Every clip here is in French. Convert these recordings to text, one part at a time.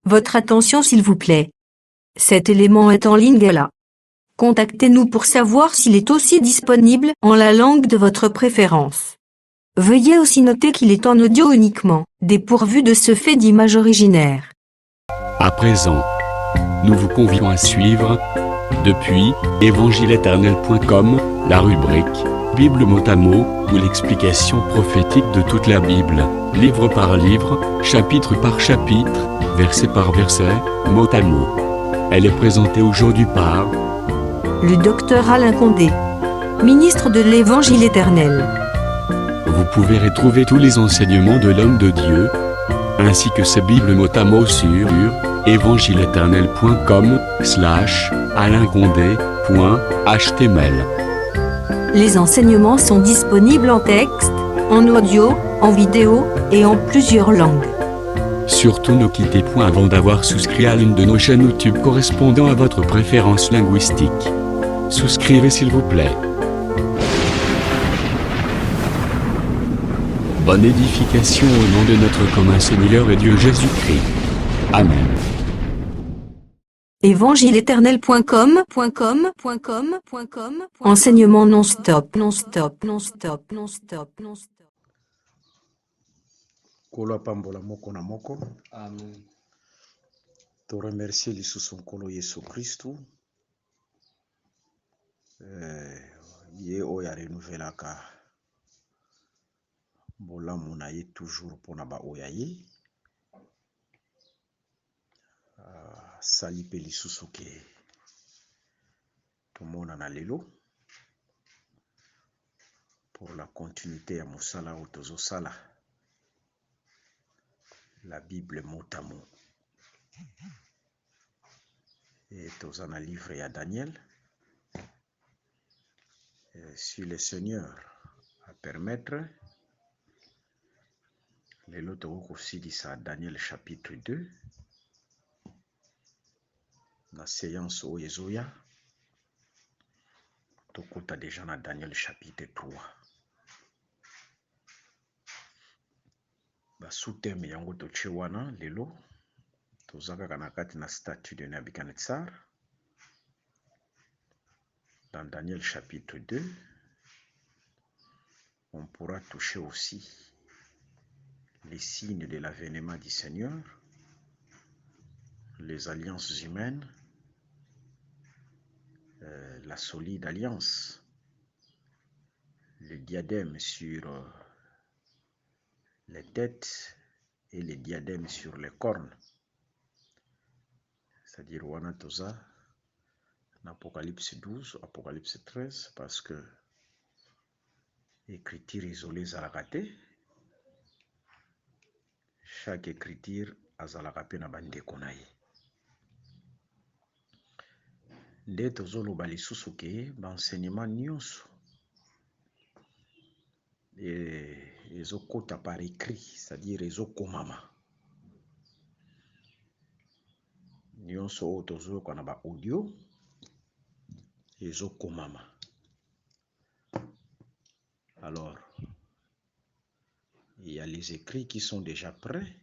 Votre attention s'il vous plaît. Cet élément est en ligne là. Contactez-nous pour savoir s'il est aussi disponible en la langue de votre préférence. Veuillez aussi noter qu'il est en audio uniquement, dépourvu de ce fait d'image originaire. À présent, nous vous convions à suivre, depuis évangile-éternel.com, la rubrique Bible mot à mot, ou l'explication prophétique de toute la Bible, livre par livre, chapitre par chapitre, verset par verset, mot à mot. Elle est présentée aujourd'hui par Le docteur Alain Condé, ministre de l'Évangile éternel. Vous pouvez retrouver tous les enseignements de l'homme de Dieu, ainsi que ses Bibles mot à mot sur évangile-éternel.com/alain-condé.html. Les enseignements sont disponibles en texte, en audio, en vidéo et en plusieurs langues. Surtout ne quittez point avant d'avoir souscrit à l'une de nos chaînes YouTube correspondant à votre préférence linguistique. Souscrivez s'il vous plaît. Bonne édification au nom de notre commun Seigneur et Dieu Jésus-Christ. Amen. évangile-éternel.com Enseignement non-stop. Kolo apambola moko na moko. Amen. To remercier lisusu nkolo Yesu Kristu. Ye oyo arenouvelaka bolamu na ye toujours mpona baoyo ye. Sali pe lisusu ke tomonana lelo pour la continuité ya mosala oyo tozosala la Bible mot à mot. Et toza na livre ya Daniel. Si le Seigneur a permettre, lelo tokosilisa Daniel chapitre 2 na séance oyo ezoya. Tokota déjà na Daniel chapitre 3. Sous-thème yango toche wana lelo toza kaka na kati na statut de Nebuchadnezzar. Dans Daniel chapitre 2, on pourra toucher aussi les signes de l'avènement du Seigneur, les alliances humaines, la solide alliance, le diadème sur les têtes et les diadèmes sur les cornes. C'est-à-dire wana toza en Apocalypse 12, Apocalypse 13, parce que écriture isolée zalaka te. Chaque écriture azalaka pe na bandeko na ye. Nde tozoloba lisusu ke baenseignement nyonso ezokota par écrit, c'est-à-dire ezokomama. Nyonso oyo tozoyoka na ba audio ezokomama. Alors, il y a les écrits qui sont déjà prêts,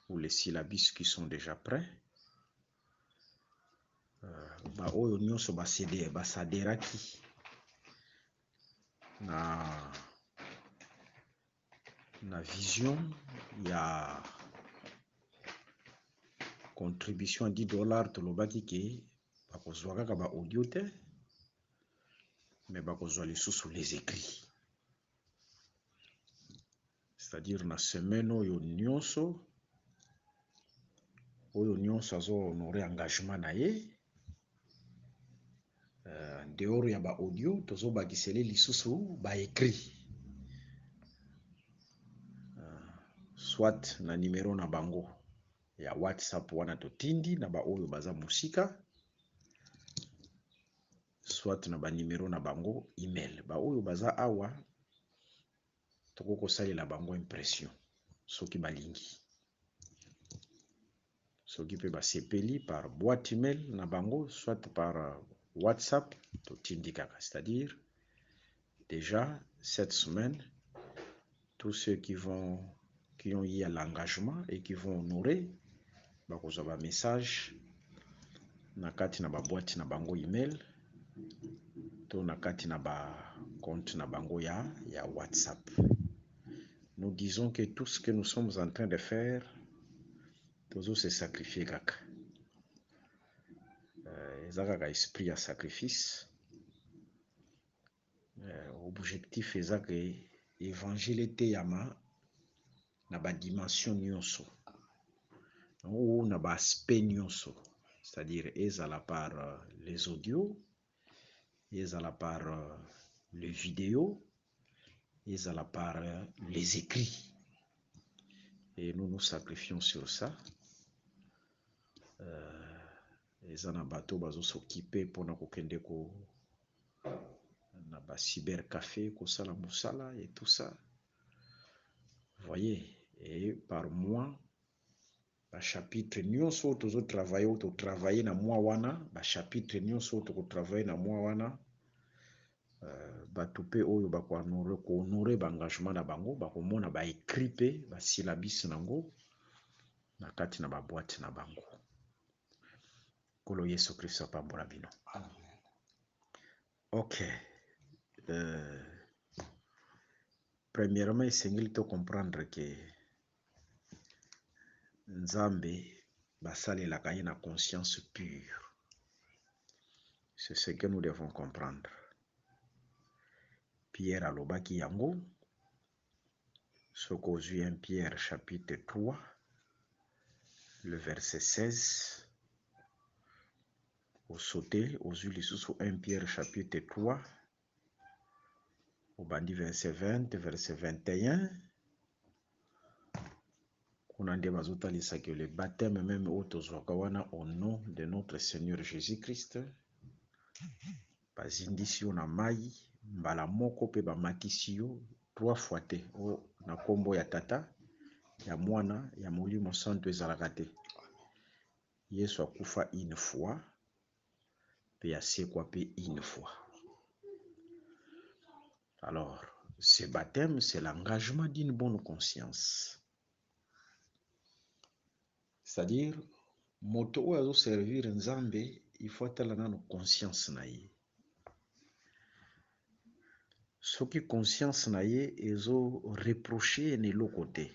ou les syllabus qui sont déjà prêts. Ba oyo nyonso basaderaki na vision, il y a contribution à $10 tolobaki ke bakozwa kaka ba audio te, mais bakozwa lisusu les écrits. C'est-à-dire na semaine oyo nyonso azo honorer engagement na ye, dehors ya ba audio tozobakisele lisusu ba écrit, soit na numéro na bango ya WhatsApp wana totindi na ba oyo baza musika, soit na ba numéro na bango email. Ba oyo baza awa tokoko salela bango impression soki balingi, soki pe basepeli par boîte email na bango, soit par WhatsApp totindi kaka. C'est-à-dire déjà cette semaine, tous ceux qui qui ont eu l'engagement et qui vont honorer, bakozwa message na kati na boîte na bango email to na kati na compte na bango ya WhatsApp. Nous disons que tout ce que nous sommes en train de faire, toujours se sacrifier kaka. Ezaka esprit ya sacrifice. Objectif ezaka évangile te yama na ba dimension nyonso. Ou na ba aspect nyonso. C'est-à-dire ezala par les audios, ezala par les vidéos, ezala par les écrits. Et nous nous sacrifions sur ça. Ezana bato bazo s'occuper pona kokende ko na ba cybercafé ko sala musala et tout ça. Vous voyez, et par mois ba chapitre nyonso tozo travailler na mois wana, ba chapitre nyonso to travailler na mois wana. Bato pe oyo ba ko honorer ba engagement na bango, ba ko mona ba écrit pe ba syllabus nango na kati na ba boîte na bango. Kolo Yesu Kristo pambola bino. Amen. Ok. Premièrement, il faut comprendre que Nzambe basale la kaye na conscience pure. C'est ce que nous devons comprendre. Pierre alobaki yango, soko ozwi 1 Pierre chapitre 3, le verset 16. Au sauté, ozwi lisusu 1 Pierre chapitre 3, au bandi verset 20, verset 21. Kuna nde bazotalisa que le baptême même otozwaka wana au nom de notre Seigneur Jésus-Christ, bazindisi yo na mai, mbala moko pe bamatisi yo 3 fois te, na kombo ya tata, ya mwana, ya molimo santo ezalaka te. Yesu akufa une fois, pe asekwa pe une fois. Alors, ce baptême, c'est l'engagement d'une bonne conscience. C'est-à-dire, moto oyo azo servir Nzambe, il faut atala nano conscience na ye. Soki conscience na ye ezo reprocher ne eloko te,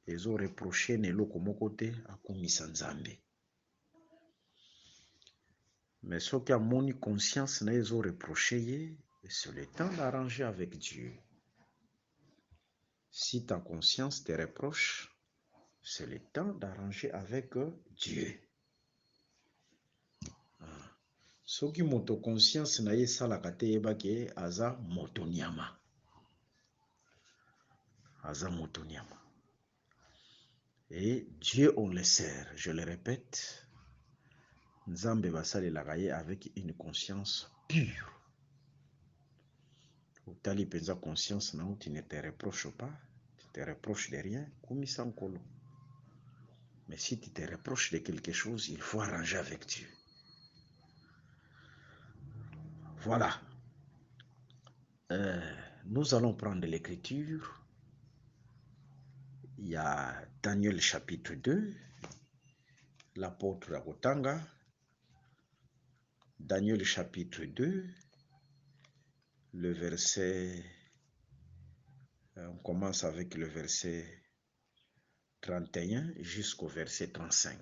ezo reprocher ne eloko moko te, akumisa Nzambe. Mais soki amoni conscience na ye ezo reprocher ye, c'est le temps d'arranger avec Dieu. Si ta conscience te reproche, c'est le temps d'arranger avec Dieu. Soki moto conscience na ye salaka te yebake aza moto nyama. Aza moto nyama. Et Dieu on le sert, je le répète, Nzambe basalelaka ye avec une conscience pure. Utali penza conscience na tu ne te reproches pas, tu te reproches de rien, kumisa nkolo. Mais si tu te reproches de quelque chose, il faut arranger avec Dieu. Voilà. Nous allons prendre l'écriture. Il y a Daniel chapitre 2, l'apôtre Rakotanga. Daniel chapitre 2, le verset, on commence avec le verset 31 jusqu'au verset 35.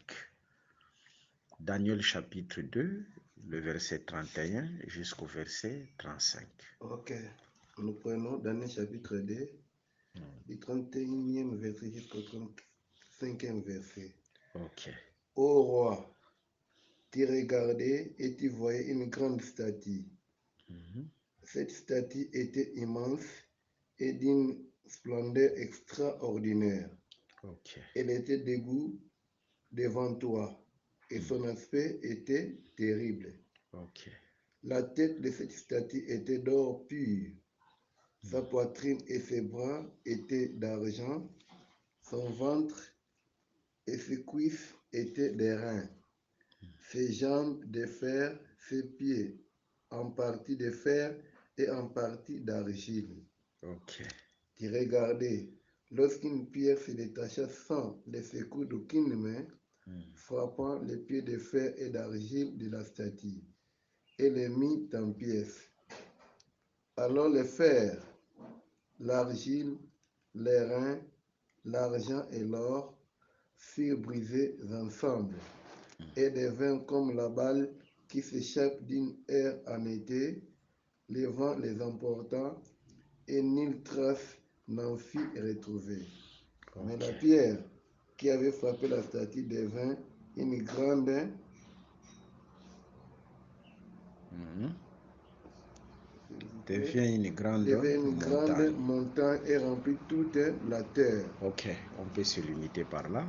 Daniel chapitre 2, le verset 31 jusqu'au verset 35. Ok, nous prenons Daniel chapitre 2, du 31e verset jusqu'au 35e verset. Ok. Ô roi, tu regardais et tu voyais une grande statue. Cette statue était immense et d'une splendeur extraordinaire. Ok. Elle était debout devant toi et son aspect était terrible. Ok. La tête de cette statue était d'or pur. Sa poitrine et ses bras étaient d'argent. Son ventre et ses cuisses étaient des reins. Ses jambes de fer, ses pieds en partie de fer et en partie d'argile. Ok. Tu regardais lorsqu'une pierre se détacha sans les secours d'aucune main, frappant les pieds de fer et d'argile de la statue, et les mit en pièces. Alors le fer, l'argile, les reins, l'argent et l'or furent brisés ensemble, et devinrent comme la balle qui s'échappe d'une aire en été, le vent les emporta, et nulle trace n'en fut retrouvée. Mais la pierre qui avait frappé la statue devint une grande devient une grande montagne et remplit toute la terre. Ok, on peut se limiter par là.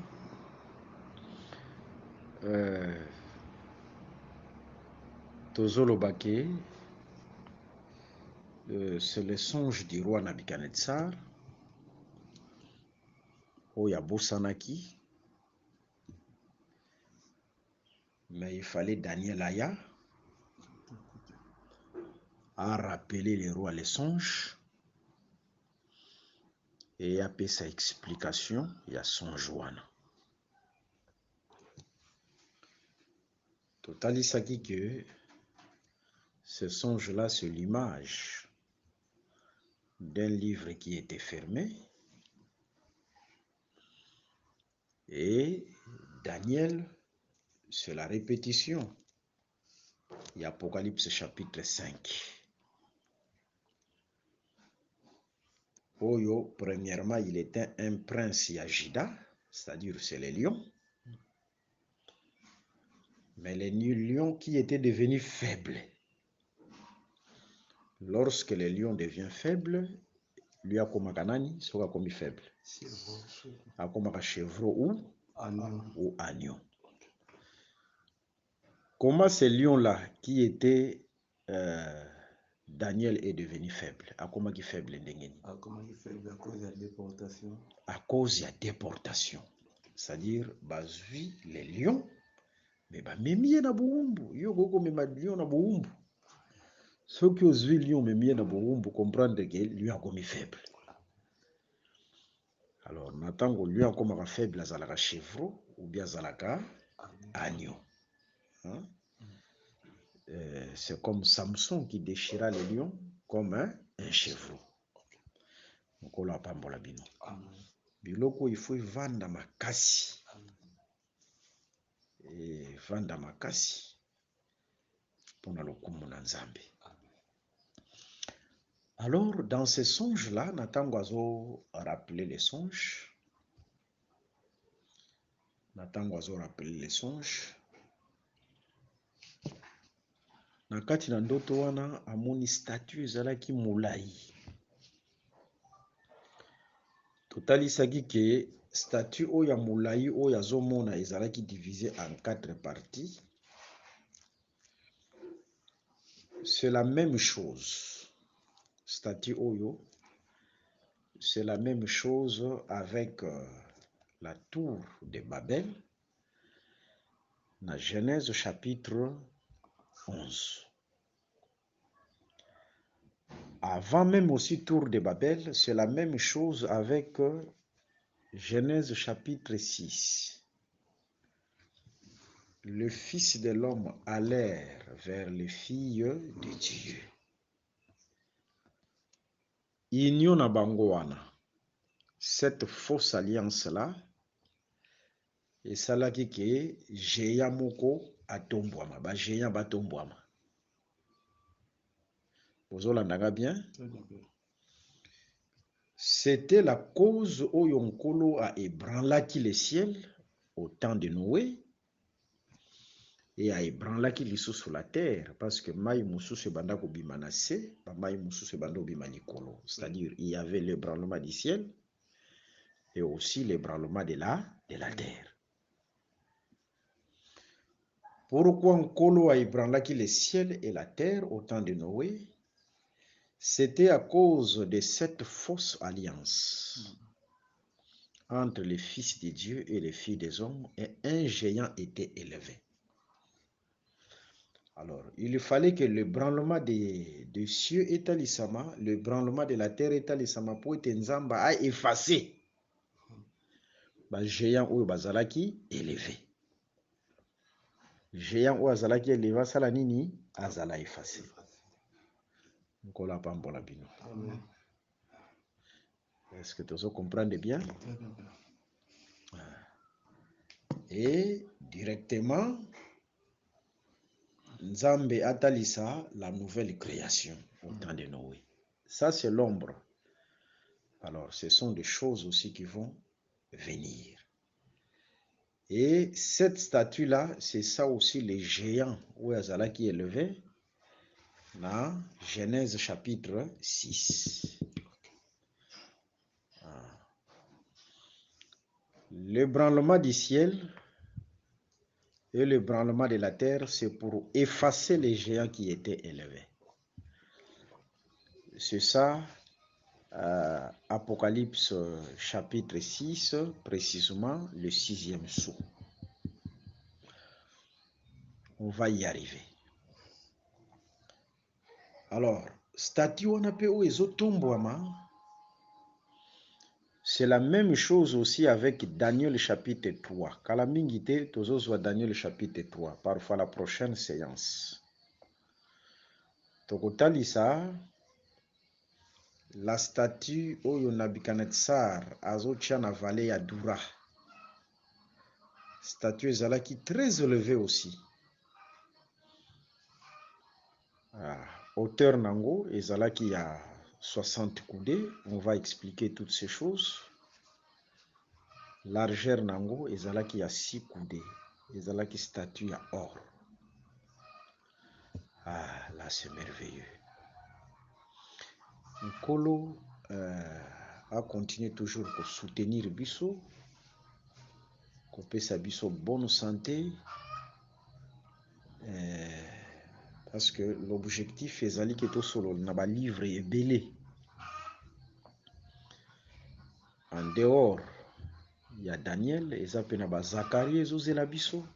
Tozolobake, c'est le songe du roi Nabuchodonosor. Oya Bosanaki. Mais il fallait Daniel Aya a rappelé le roi les songes et a fait sa explication. Il y a son Joanna. Total Isaki que ce songe-là, c'est l'image d'un livre qui était fermé. Et Daniel, c'est la répétition. Il y a Apocalypse chapitre 5. Oyo, premièrement, il était un prince Yajida, c'est-à-dire c'est les lions. Mais les lions qui étaient devenus faibles. Lorsque les lions deviennent faibles, lui a comme kanani, soit comme faible. A comme chevreau ou agneau. Comment ces lions-là qui étaient Daniel est devenu faible. À comment il est faible? À cause de la déportation. À cause de la déportation. C'est-à-dire, les lions, mais même na boumbu. Yo goko même lion na boumbu. Ceux qui ont vu lion même na boumbu comprendre que lui a comme faible. Alors, natango lui a comme faible à zalaka chevreau ou bien zalaka agneau. Hein? C'est comme Samson qui déchira les lions comme un chevreau. Donc on l'a pas mbola bino. Biloko il faut vendre makasi. Et vendre makasi pour na lokumu na Nzambe. Alors dans ces songes là, Natango azo rappeler les songes. Natango azo rappeler les songes. Nakati na ndoto wana amoni statue ezalaki molai. Totalisaki ke statue oya molai oya zomona ezalaki divisé en 4 parties. C'est la même chose. Statue oyo, c'est la même chose avec la tour de Babel. Dans Genèse chapitre 11. Avant même aussi tour de Babel, c'est la même chose avec Genèse chapitre 6. Le Fils de l'homme allèrent vers les filles de Dieu. Inyo na bango wana. Cette fausse alliance-là, et salaki ke jeya moko atombwama, ba jeya batombwama. Vous entendez bien? C'était la cause où Yonkolo a ébranlaki le ciel au temps de Noé et a ébranlaki l'issue sur la terre parce que Maï Moussou se banda ko bimanase, Maï Moussou se banda ko bimanikolo. C'est-à-dire il y avait l'ébranlement du ciel et aussi l'ébranlement de la terre. Pourquoi Nkolo a ébranlaki le ciel et la terre au temps de Noé? C'était à cause de cette fausse alliance entre les fils de Dieu et les filles des hommes, et un géant était élevé. Alors, il fallait que le branlement des cieux étalisama, le branlement de la terre étalisama pour être Nzamba a effacé géant oyo bazalaki élevé. Géant oyo azalaki élevé asala nini azala effacé. Nkola pambola bino. Amen. Est-ce que tu comprends bien? Et directement, Nzambe atalisa la nouvelle création au temps de Noé. Ça, c'est l'ombre. Alors, ce sont des choses aussi qui vont venir. Et cette statue-là, c'est ça aussi les géants où Azala qui est élevé dans Genèse chapitre 6. L'ébranlement du ciel et l'ébranlement de la terre, c'est pour effacer les géants qui étaient élevés. C'est ça, Apocalypse chapitre 6, précisément le 6e sceau. On va y arriver. Alors, statue on appelle c'est la même chose aussi avec Daniel chapitre 3. Kalamingite, tozo Daniel chapitre 3, parfois la prochaine séance. Tokotalisa, la statue oyo Nabucodonosor azotia na vallée ya Dura. Statue ezalaki très élevée aussi. Hauteur nango ezalaki ya 60 coudées. On va expliquer toutes ces choses. Largeur nango ezalaki ya 6 coudées. Ezalaki statue ya or. Ah, là c'est merveilleux. Nkolo a continué toujours pour soutenir biso, kopesa biso bonne santé, parce que l'objectif ezali que tosolo na ba livre ebele. En dehors, il y a Daniel, eza pe na ba Zacharie ezozela biso.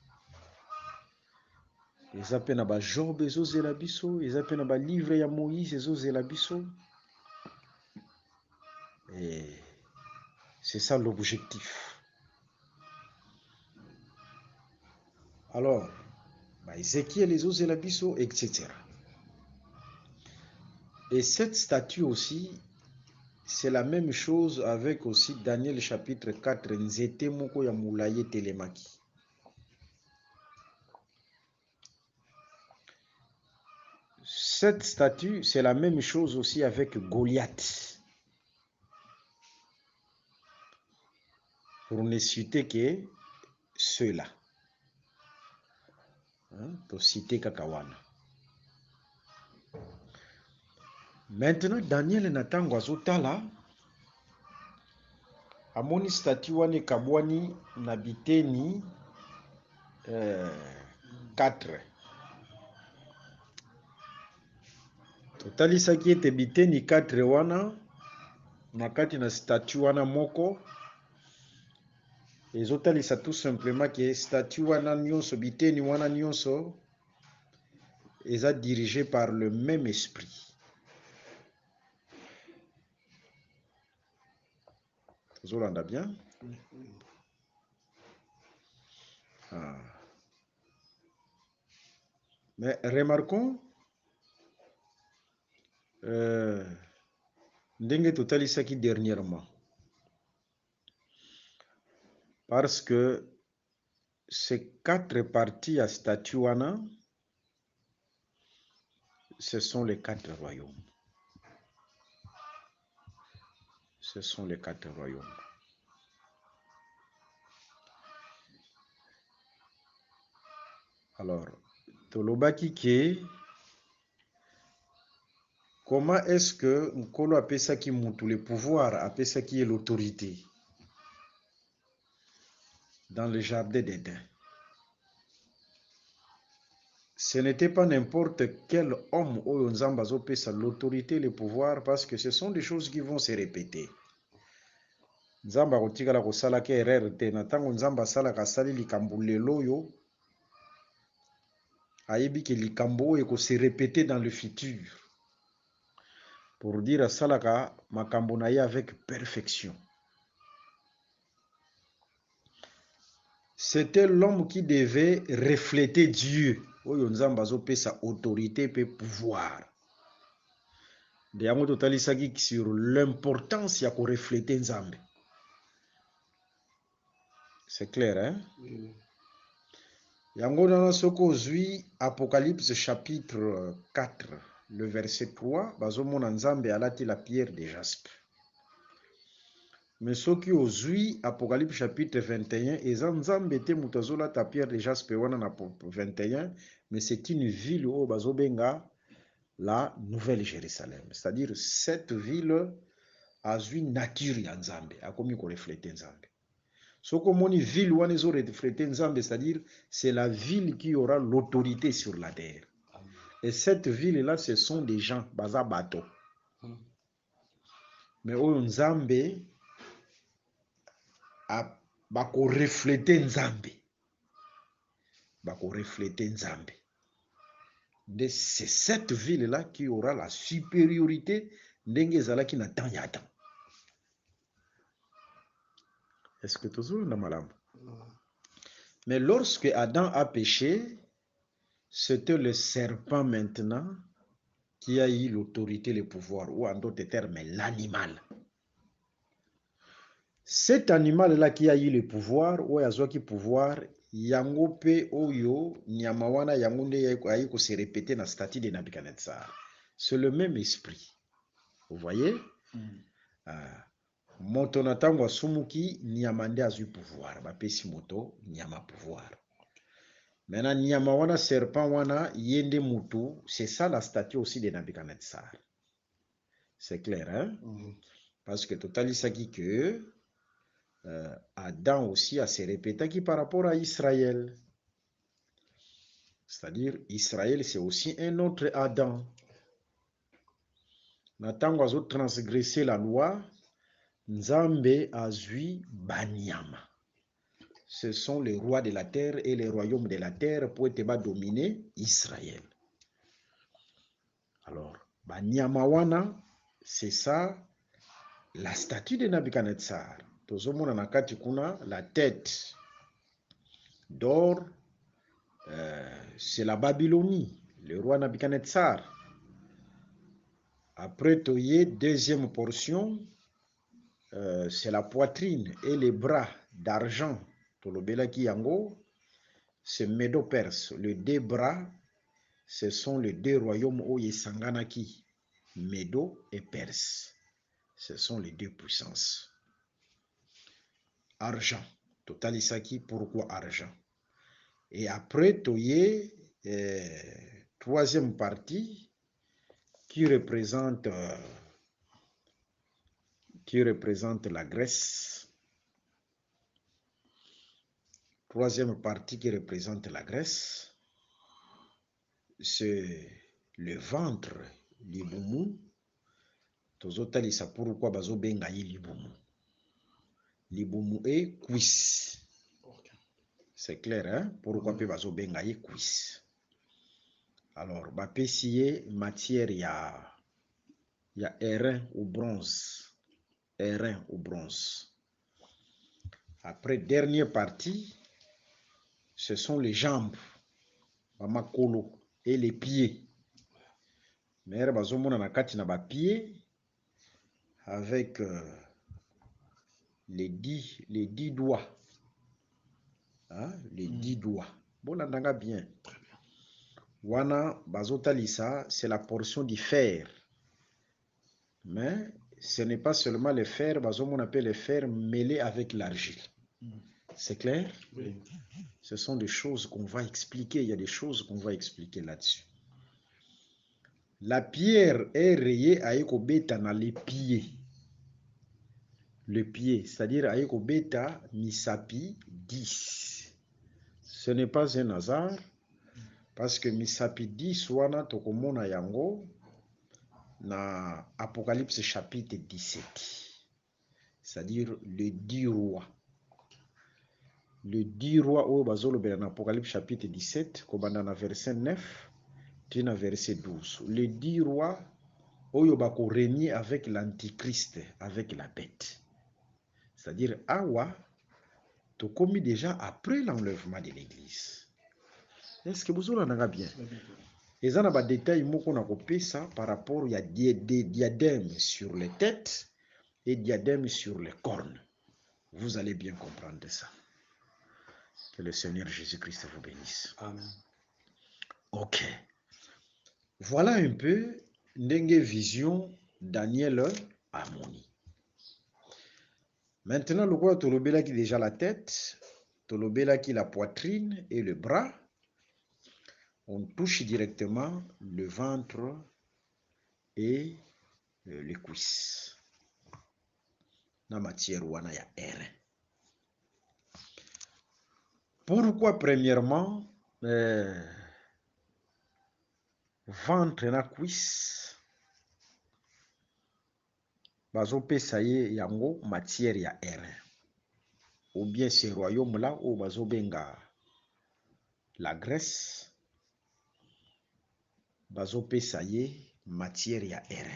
Eza pe na ba Job ezozela biso, eza pe na ba livre ya Moïse ezozela biso. Et c'est ça l'objectif. Alors, Ézéchiel ezozela biso, etc. Et cette statue aussi, c'est la même chose avec aussi Daniel chapitre 4, Nzete moko ya mulaye telemaki. Cette statue, c'est la même chose aussi avec Goliath. Pour ne citer que ceux-là. Pour citer Kakawana. Maintenant, Daniel Natango azotala amoni statue wane kabwani na biteni 4. Totalisaki ete biteni 4 wana na kati na statue wana moko ezotalisa tout simplement que statue wana nyonso biteni wana nyonso eza dirigé par le même esprit. Zolanda bien? Mais remarquons ndenge totalisaki dernièrement. Parce que ces 4 parties à statue wana, ce sont les 4 royaumes. Ce sont les 4 royaumes. Alors, tolobaki ke comment est-ce que Nkolo apesaki mutu le pouvoir, apesaki l'autorité dans le jardin d'Éden? Ce n'était pas n'importe quel homme oyo Nzamba azopesa l'autorité, le pouvoir, parce que ce sont des choses qui vont se répéter. Nzamba kotikala kosala ke erreur te, na tango Nzamba asalaka asali likambo lelo yo ayebi ke likambo oyo se répéter dans le futur. Pour dire asalaka makambo na ye avec perfection. C'était l'homme qui devait refléter Dieu. Oyo nzambe azopesa autorité et pouvoir. De yango totalisaki sur l'importance ya refléter nzambe. C'est clair, hein? Oui. Yango nana soko ozwi Apocalypse chapitre 4, le verset 3, bazomona nzambe alati la pierre de jaspe. Mais soki ozwi Apocalypse chapitre 21, eza nzambe te mutu azolata pierre de jaspe wana na 21, mais c'est une ville oyo bazobenga la Nouvelle Jérusalem. C'est-à-dire cette ville azwi nature ya nzambe, akomi ko refléter nzambe. Soko moni ville wana ezo refléter nzambe, c'est-à-dire c'est la ville qui aura l'autorité sur la terre. Et cette ville-là, ce sont des gens, baza bato. Mais oyo nzambe bako refléter nzambe. Bako refléter nzambe. C'est cette ville-là qui aura la supériorité ndenge ezalaki na temps ya Adam. Est-ce que toujours na malamu? Mais lorsque Adam a péché, c'était le serpent maintenant qui a eu l'autorité, le pouvoir, ou en d'autres termes, l'animal. Cet animal-là qui a eu le pouvoir, ou azwaki pouvoir, yango pe oyo nyama wana yango nde ayi ko se répéter na statut de Nabucodonosor. C'est le même esprit. Vous voyez? Moto na tango asumuki nyama nde azwi pouvoir, bapesi moto nyama pouvoir. Maintenant nyama wana serpent wana yende mutu, c'est ça la statue aussi de Nabucodonosor. C'est clair, hein? Parce que totalisaki que Adam aussi a se répété par rapport à Israël. C'est-à-dire, Israël, c'est aussi un autre Adam. Natango azo transgresser la loi, Nzambe azui banyama. Ce sont les rois de la terre et les royaumes de la terre pour être dominer Israël. Alors, banyama wana, c'est ça, la statue de Nabucodonosor. Tozomona nakati kuna la tête d'or, c'est la Babylonie, le roi Nabucodonosor. Après toye, deuxième portion, c'est la poitrine et les bras d'argent. Tolobelaki yango, c'est Médo-Perse. Les deux bras, ce sont les deux royaumes oye sanganaki, Médo et Perse. Ce sont les deux puissances. Argent. Totalisaki, pourquoi argent? Et après, toye, troisième partie qui représente la Grèce. Troisième partie qui représente la Grèce, c'est le ventre, libumu. Tozotalisa pourquoi bazo benga yi libumu. Libumu et cuisse. C'est clair, hein? Pourquoi pe bazo benga yi cuisse. Alors, bapesiye matière ya airain ou bronze. Airain ou bronze. Après, dernière partie, ce sont les jambes, bamakolo, et les pieds. Mais bazomona na kati na ba pieds avec les 10 doigts. Hein? Les 10 doigts. Bon, andanga bien. Wana bazotalisa, c'est la portion du fer. Mais ce n'est pas seulement le fer, bazomona appelle le fer mêlé avec l'argile. C'est clair? Oui. Ce sont des choses qu'on va expliquer. Il y a des choses qu'on va expliquer là-dessus. La pierre est rayée à ekobeta dans les pieds. Le pied, c'est-à-dire à ekobeta misapi 10. Ce n'est pas un hasard, parce que misapi 10 wana tokomona yango na Apocalypse chapitre 17. C'est-à-dire le 10 rois. Le 10 rois au bazolobela na Apocalypse chapitre 17, kobanda na verset 9. Tina verset 12. Les 10 rois oyo bako régner avec l'antichrist, avec la bête. C'est-à-dire awa tokomi déjà après l'enlèvement de l'église. Est-ce que vous avez bien? Et ça, on a des détails ça par rapport à des diadèmes sur les têtes et diadèmes sur les cornes. Vous allez bien comprendre ça. Que le Seigneur Jésus-Christ vous bénisse. Amen. Ok. Voilà un peu Ndenge vision Daniel Amoni. Maintenant, le roi Tolobela qui déjà la tête, Tolobela qui la poitrine et le bras. On touche directement le ventre et les cuisses. Na matière wana ya air. Pourquoi premièrement ventre na cuisse bazopesa ye yango matière ya air, ou bien ce royaume là où bazobenga la Grèce bazopesa ye matière ya air.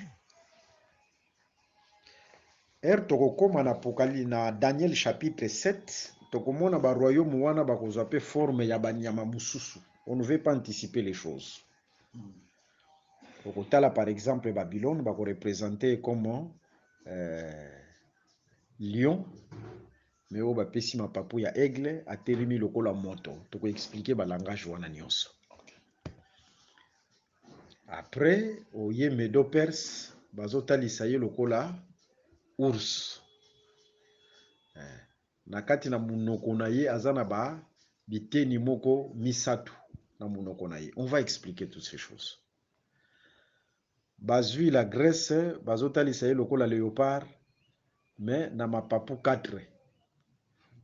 Tokokoma na Apocalypse na Daniel chapitre 7 tokomona ba royaume wana bakozwa pe forme ya banyama mususu. On ne veut pas anticiper les choses. Okotala par exemple Babylone bako représenter comme lion, mais o bapesi mapapu ya aigle atelemi lokola moto. Toko expliquer ba langage wana nyonso. Après oye Medo Perse bazotalisa ye lokola ours. Na kati na munoko na ye azana ba biteni moko misatu na munoko na ye. On va expliquer toutes ces choses. Bazui la Grèce bazotalisa ye lokola léopard, mais na mapapu 4.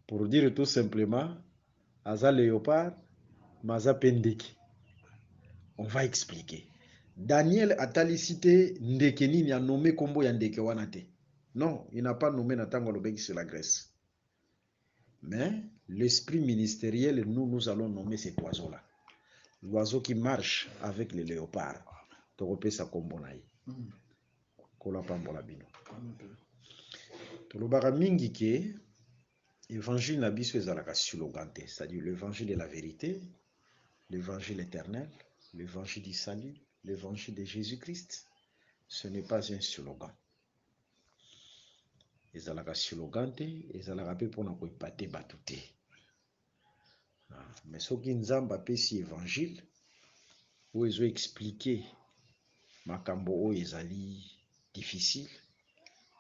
Pour dire tout simplement aza léopard maza pendeki. On va expliquer. Daniel atali cité ndeke nini a nommé kombo ya ndeke wana te. Non, il n'a pas nommé Natango Lobeki sur la Grèce. Mais l'esprit ministériel, nous allons nommer cet oiseau-là. L'oiseau qui marche avec les léopards. Torope sa kombonaï. Kola pambola bino. Tolobara mingi ke évangile na biso ezalaka sulogante, c'est-à-dire l'évangile de la vérité, l'évangile éternel, l'évangile du salut, l'évangile de Jésus-Christ. Ce n'est pas un slogan. Ezalaka slogante, ezalaka pe pona ko ipate batute. Mais soki nzamba apesi évangile, ou ezo expliquer makambo o ezali difficile,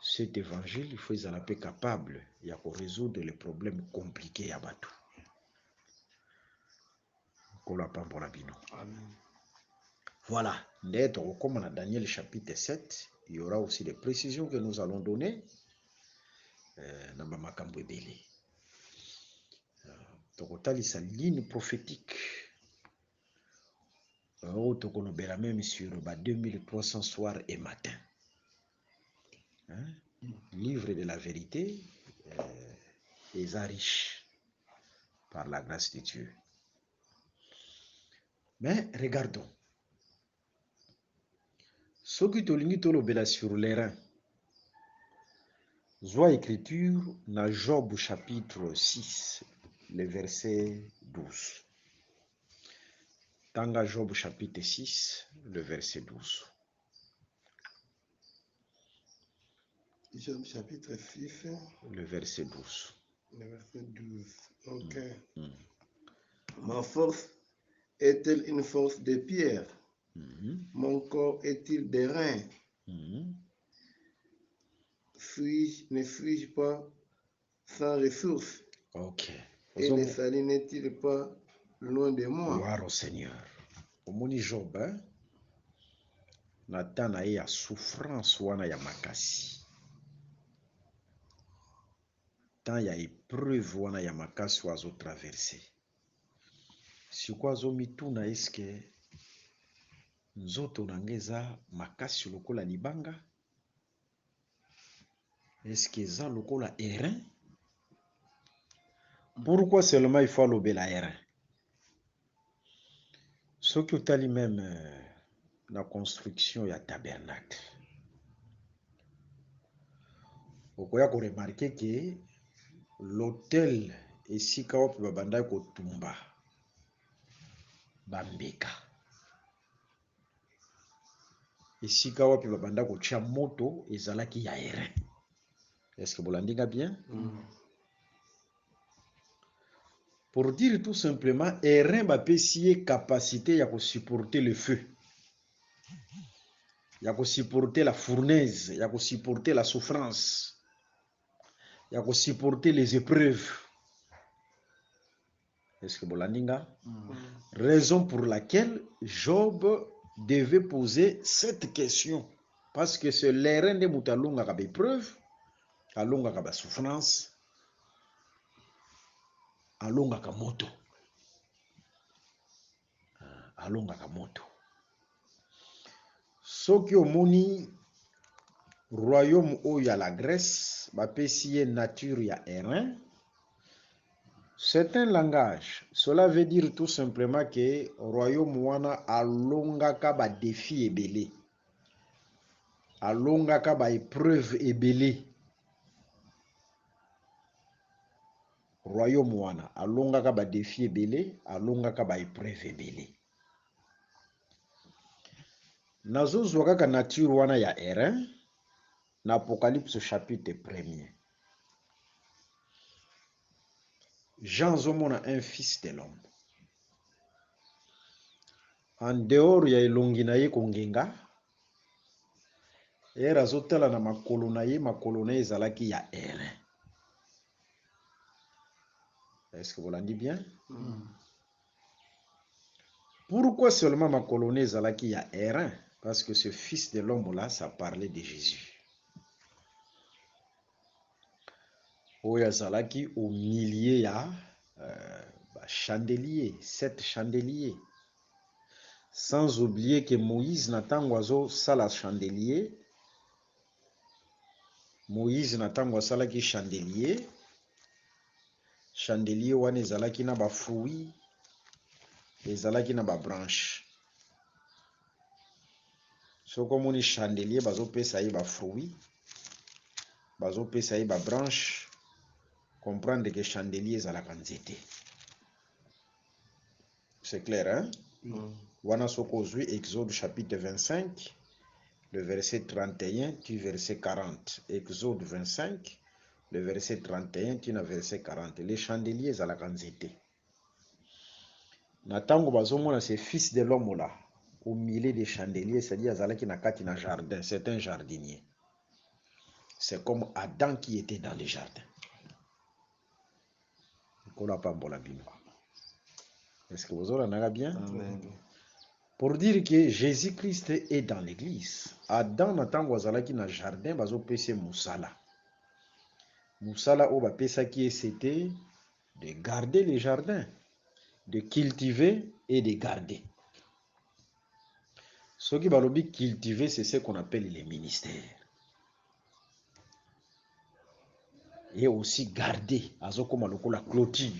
cet évangile, il faut ezala pe capable ya ko résoudre les problèmes compliqués ya batu. Kola pambola bino. Amen. Voilà, d'être comme dans Daniel chapitre 7, il y aura aussi des précisions que nous allons donner dans makambo ebele. Tokotalisa ligne prophétique. Tokolobela même sur 2300 soirs et matins. Livre de la vérité est riche par la grâce de Dieu. Mais regardons. Ce qui tolingi tolobela sur les reins. Zwa écriture na Job chapitre 6, le verset 12. Tanga Job chapitre 6, le verset 12. Job chapitre 6, le verset 12. le verset 12. Ok. Mm. Ma force est-elle une force de pierre? Mon corps est-il des reins? Ne suis-je pas sans ressources? Ok. Et le salut n'est-il pas loin de moi? Gloire au Seigneur. Omoni Job, natana ya souffrance wana ya makasi. Tant ya épreuve wana ya makasi wazo traverser. Siko azo mituna eske nzoto nangeza makasi lokola libanga? Est-ce que ça lokola erin? Pourquoi seulement il faut lober la erin? Ce qui est même la construction ya tabernacle. Vous pouvez remarquer que l'autel esika wapi babanda kotumba bambeka, esika wapi babanda kotia moto ezalaki ya airain. Est-ce que bolandinga bien? Pour dire tout simplement, airain bapesi ye capacité ya supporter le feu, ya supporter la fournaise, ya supporter la souffrance, ya supporter les épreuves. Est-ce que bolandinga? Raison pour laquelle Job devait poser cette question, parce que c'est l'airain de mutalunga ka épreuve, alunga ka souffrance, alunga ka moto, alunga ka moto. Soki omoni royaume oyo ya la Grèce bapesi ye nature ya airain, c'est un langage. Cela veut dire tout simplement que royaume wana alongaka ba défi ebele, alongaka ba épreuve ebele. Royaume wana alongaka ba défi ebele, alongaka ba épreuve ebele. Nazozwa kaka nature wana ya airain na Apocalypse chapitre 1er. Jean zomona un fils de l'homme. En dehors ya elongi na ye kongenga, era azotala na makolo na ye ezalaki ya airain. Est-ce que vous l'en dites bien? Pourquoi seulement makolo na ezalaki ya airain? Parce que ce fils de l'homme là, ça parlait de Jésus. Oyo azalaki au milieu ya chandelier, 7 chandeliers. Sans oublier que Moïse natango azo sala chandelier, Moïse natango asalaki chandelier, chandelier wana ezalaki na ba fruits, ezalaki na ba branche. Soko moni chandelier bazopesa ye ba fruits, bazopesa ye ba branche, comprendre que chandelier ezalaka nzete. C'est clair, hein? Wana soko ozwi Exode chapitre 25, le verset 31, tu verset 40. Exode 25, le verset 31, tu na verset 40. Les chandeliers ezalaka nzete. Na tango bazomona ce fils de l'homme là, au milieu des chandeliers, c'est-à-dire azalaki na kati na jardin, c'est un jardinier. C'est comme Adam qui était dans le jardin. Est-ce que vous avez bien? Amen. Pour dire que Jésus-Christ est dans l'église. Adam natango azalaki na jardin bazo pese musala. Musala o ba pesa qui c'était de garder les jardins, de cultiver et de garder. Ce qui balobi cultiver, c'est ce qu'on appelle les ministères. Et aussi garder, azokoma lokola clôture.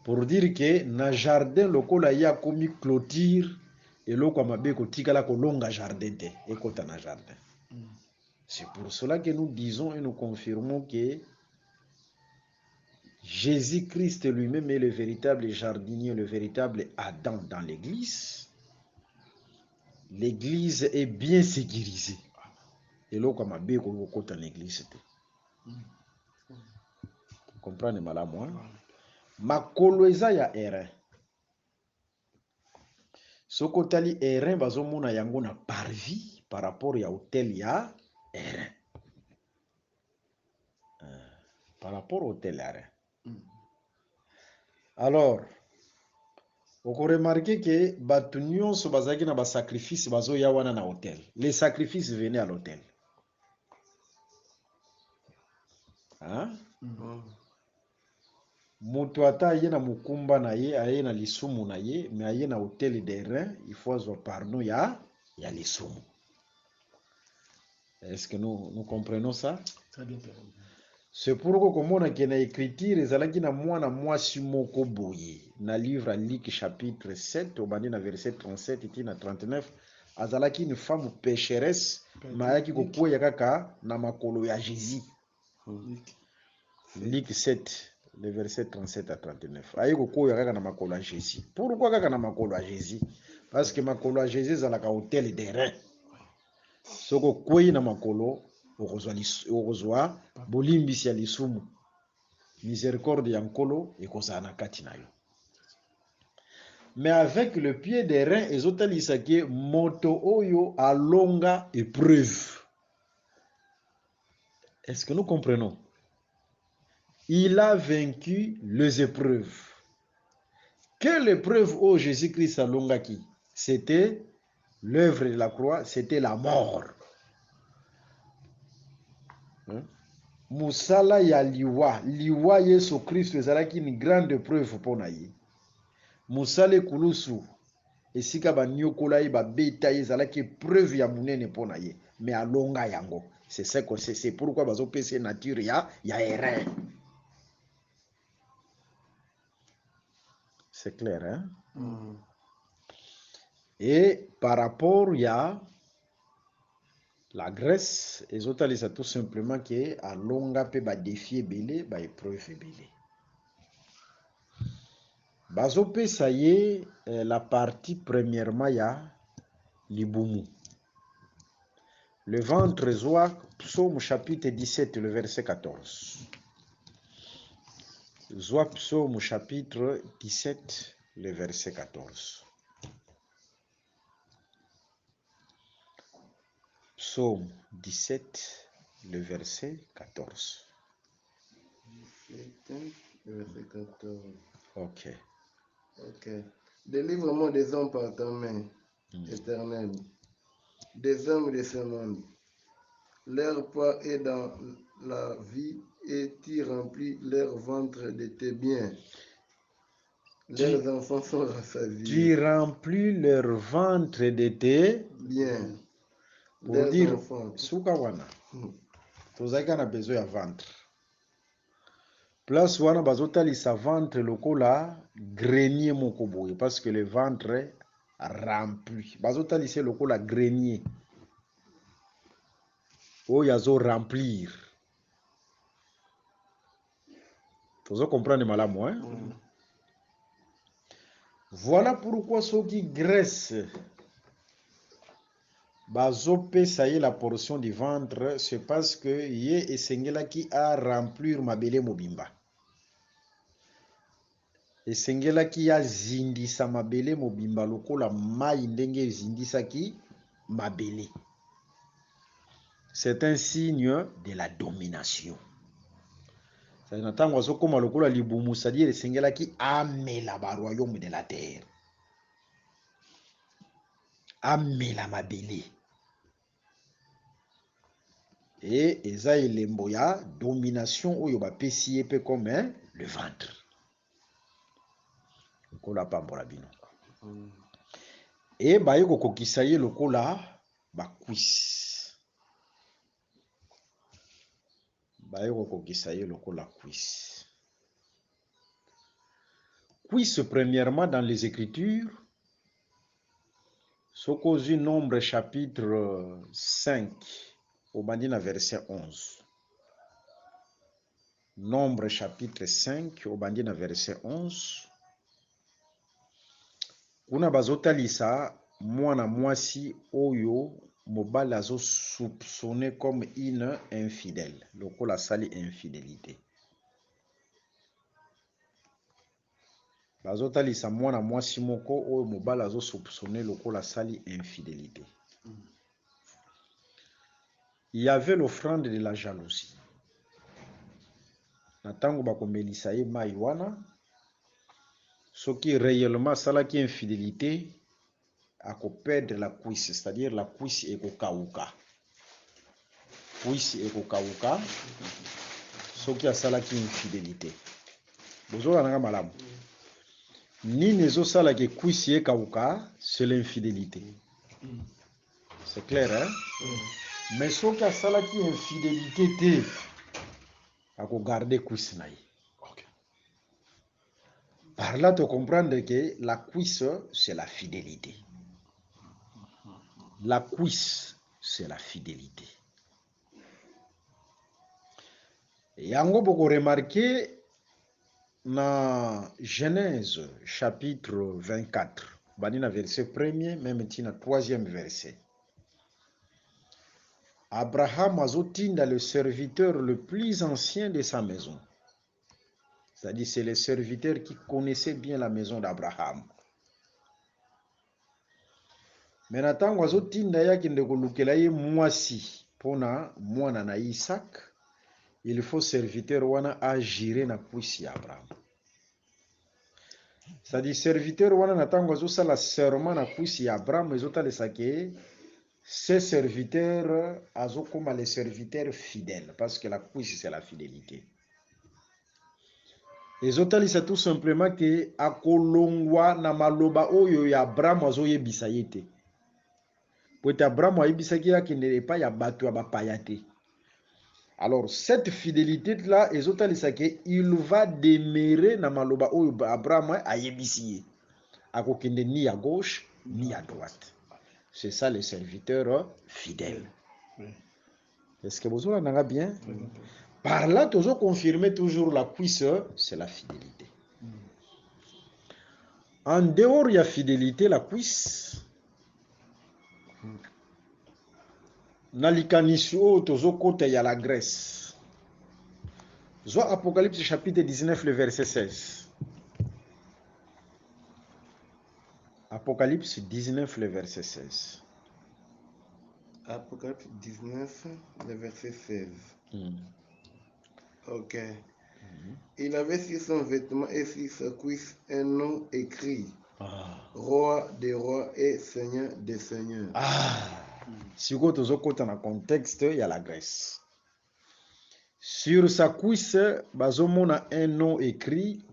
Pour dire que na jardin lokola ya komi clôture et loko mabe ko tikala ko longa jardin te et kota na jardin. C'est pour cela que nous disons et nous confirmons que Jésus-Christ lui-même est le véritable jardinier, le véritable Adam dans l'église. L'église est bien sécurisée. Et loko mabe ko kota na l'église te. Vous comprenez malamu? Makolo eza ya airain. Soko tali airain bazomona yango na parvis par rapport ya hôtel ya airain. Par rapport au hôtel ya airain. Alors, on peut remarquer que batu nyonso bazaki na ba sacrifice bazoya wana na hôtel. Les sacrifices venaient à l'hôtel. Hein? Moto ata aye na mukumba na ye, aye na lisumu na ye, mais aye na hôtel d'airain, il faut avoir pardon ya lisumu. Est-ce que nous comprenons ça? Très bien. C'est pourquoi comme on a que na écriture ezalaki na mwana mwasi moko boye na livre à Luc chapitre 7 au bandi na verset 37 et na 39 azalaki une femme pécheresse mayaki kokweya kaka na makolo ya Jésus. Luc 7 le verset 37 à 39. Aïe koko yaka na makolo à Jésus. Pourquoi kaka na makolo à Jésus? Parce que makolo à Jésus zalaka hôtel des reins. Soko kwei na makolo okozwa bolimbisi ya lisumu. Miséricorde ya nkolo ekozala na kati na yo. Mais avec le pied des reins ezotalisa moto oyo alonga épreuve. Est-ce que nous comprenons? Il a vaincu les épreuves. Quelle épreuve au Jésus-Christ alongaki? C'était l'œuvre de la croix, c'était la mort. Musala ya liwa Yesu Christ ezalaki une grande épreuve pour naye. Musale kulusu esika banyokola ye babeta ye ezalaki épreuve ya munene pour naye. Mais alonga yango. C'est pourquoi bazopesa nature ya erreur. C'est clair, hein? Et par rapport à la Grèce, ezotalisa tout simplement que alonga pe ba défi belé, ba épreuve belé. Bazopesa ye la partie premièrement ya libumu. Le ventre zoa, psaume chapitre 17, le verset 14. Zoa psaume chapitre 17, le verset 14. Psaume 17, le verset 14. 17, le verset 14. Ok. Ok. Délivre-moi des hommes par ta main, éternelle, des hommes de ce monde. Leur poids est dans la vie et tu remplis leur ventre de tes biens. Leurs enfants sont rassasiés. Tu remplis leur ventre de tes biens. Pour Leurs dire, enfants. souka wana, tozaka na besoin ya ventre. Place wana bazotalisa ventre lokola grenier moko boye, parce que le ventre rempli. Bazotalisa lokola grenier. Oyo azo remplir. Tozo comprendre malamu, hein? Voilà pourquoi soki Grèce bazopesa ye la portion du ventre, c'est parce que ye esengelaki a remplir mabele mobimba. Esengelaki ya zindisa mabele mobimba lokola mai ndenge zindisaki mabele. C'est un signe de la domination. Ça n'attend pas comme lokola libumu, c'est-à-dire esengelaki amela ba royaume de la terre. Amela mabele. Et eza elembo ya domination oyo bapesi ye pe comme le ventre. Lokola pambola bino. Et ba yeko kokisa ye lokola ba cuisse. Ba yeko kokisa ye lokola cuisse. Cuisse premièrement dans les Écritures. Sokozu Nombre chapitre 5 au bandina verset 11. Nombre chapitre 5 au bandina verset 11. Kuna bazotalisa mwana mwasi oyo mobali azo soupçonné comme une infidèle. Lokola sali infidélité. Bazotalisa mwana mwasi moko oyo mobali azo soupçonné lokola sali infidélité. Il y avait l'offrande de la jalousie. Natango bakomelisa ye mai wana, soki réellement salaki infidélité, ako perdre la cuisse, c'est-à-dire la cuisse ekokauka. Cuisse ekokauka, soki asalaki infidélité. Bozola nanga malamu. Nini ezosalaki cuisse ekauka, c'est l'infidélité. C'est clair, hein? Mais soki asalaki infidélité te, ako garder cuisse na ye. Par là, tu comprends que la cuisse, c'est la fidélité. La cuisse, c'est la fidélité. Et yango boko remarquer, na Genèse chapitre 24 banina verset 1er même tina 3e verset. Abraham azotinda le serviteur le plus ancien de sa maison. C'est-à-dire c'est le serviteur qui connaissait bien la maison d'Abraham. Mais ntango azotinda yakende kolukela ye mwasi mpona mwana na Isaac, il faut serviteur wana agire na puisi ya Abraham. C'est-à-dire serviteur wana na ntango azosala serment na puisi ya Abraham ezotalisa ke ce serviteur azokoma le serviteur fidèle parce que la puisi c'est la fidélité. Ezotalisa tout simplement ke akolongwa na maloba oyo ya Abraham azoyebisa ye te. Poete Abraham ayebisaki akende epai ya bato ya bapaya te. Alors cette fidélité là ezotalisa ke il va demeurer na maloba oyo Abraham ayebisi ye. Akokende ni à gauche ni à droite. C'est ça le serviteur fidèle. Est-ce que vous avez bien? Par là, tu as confirmé toujours la cuisse, c'est la fidélité. En dehors de la fidélité, la cuisse, na likanisho tozo kote ya la graisse. Soit Apocalypse chapitre 19, le verset 16. Apocalypse 19, le verset 16. Apocalypse 19, le verset 16. Ok. Il avait sur son vêtement et sur sa cuisse un nom écrit. Roi des rois et Seigneur des seigneurs. Si vous avez un contexte, il y a la Grèce. Sur sa cuisse, on a un nom écrit,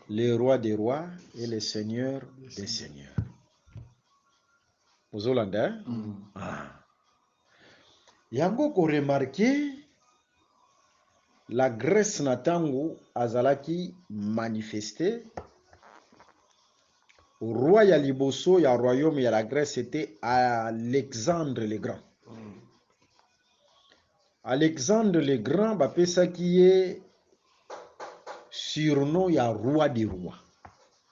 le roi des rois et le seigneur des seigneurs. Vous Hollandais? Yango ko remarqué la Grèce natango azalaki manifesté. Roi ya liboso ya royaume ya la Grèce était Alexandre le Grand. Alexandre le Grand bapesa qui est surnom ya roi des rois.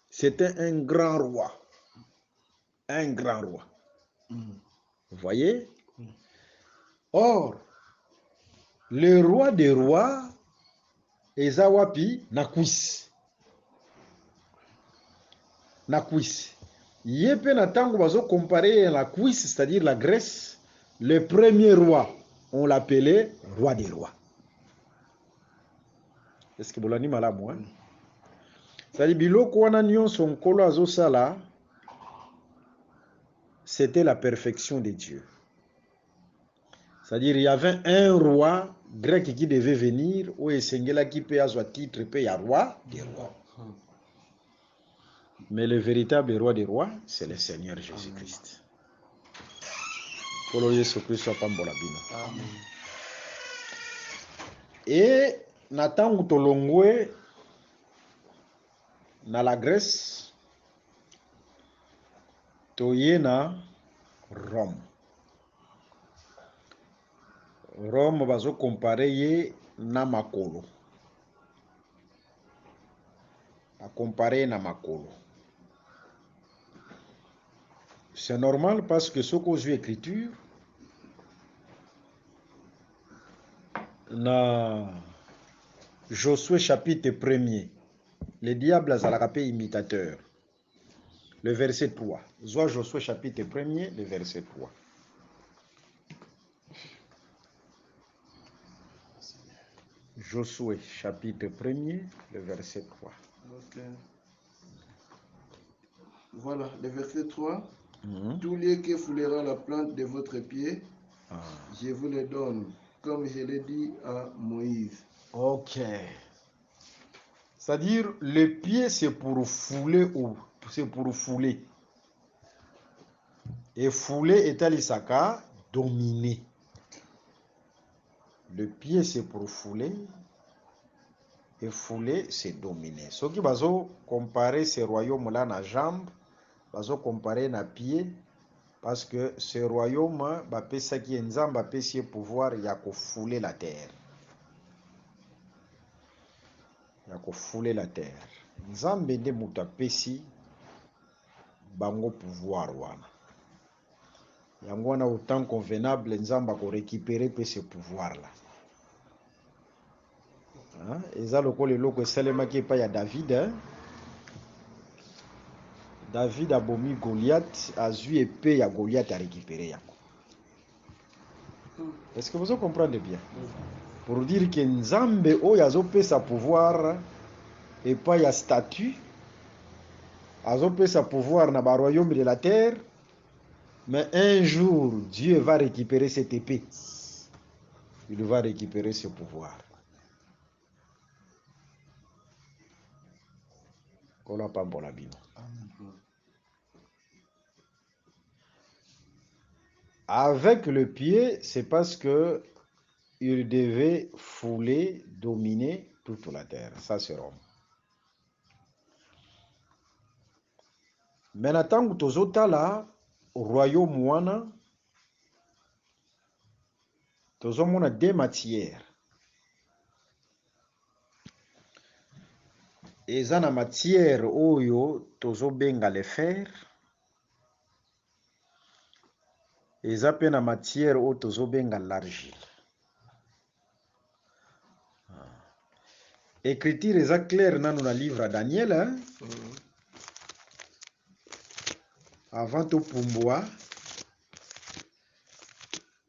C'était un grand roi. Un grand roi. Vous voyez? Or, le roi des rois ezawapi na cuisse. Na cuisse. Yepe na tango bazo comparer la cuisse, c'est-à-dire la Grèce, le premier roi, on l'appelait roi des rois. Est-ce que vous l'avez malamu, hein? C'est-à-dire biloko wana nyonso nkolo azosala, c'était la perfection de Dieu. C'est-à-dire il y avait un roi grec qui devait venir, ou esengela qui peut avoir titre, peut y roi des rois. Mais le véritable roi des rois, c'est le Seigneur Jésus-Christ. Et natangu tolongwe na la Grèce, toye na Rome. Rome bazo compare ye na makolo. A comparer na makolo. C'est normal parce que ce qu'on joue écriture na Josué chapitre 1er, le diable a la imitateur. Le verset 3. Josué chapitre 1er, le verset 3. Josué chapitre 1er, le verset 3. Okay. Voilà, le verset 3. Tous les qui foulera la plante de votre pied, je vous le donne, comme je l'ai dit à Moïse. Ok. C'est-à-dire, le pied, c'est pour fouler ou c'est pour fouler. Et fouler est à l'isaka, dominer. Le pied, c'est pour fouler. Et fouler, c'est dominer. Ce qui va comparer ce royaume-là na jambe, va comparer na pied, parce que ce royaume, ça qui est nzamba, pouvoir, il y a qu'à fouler la terre. ya kofule la terre. Nzambe nde moto apesi bango pouvoir wana. Yango wana au temps convenable nzambe akorécupérer pe ce pouvoir là. Eza lokola eloko esalemaki epai ya David. David abomi Goliath, azwi épée ya Goliath a récupéré yango. Est-ce que vous comprenez bien? Pour dire que nzambe oyo azopesa pouvoir epai ya statut, azopesa pouvoir na ba royaume de la terre, mais un jour Dieu va récupérer cette épée. Il va récupérer ce pouvoir. Kola pambola bino. Avec le pied, c'est parce que il devait fouler, dominer toute la terre. Ça, c'est Rome. Maintenant, tant que tozotala royaume wana, tozomona deux matières. Eza na matière oyo tozobenga le fer. Eza pe na matière oyo tozobenga l'argile. Écriture eza clair nano na livre à Daniel. Avant to pumbwa,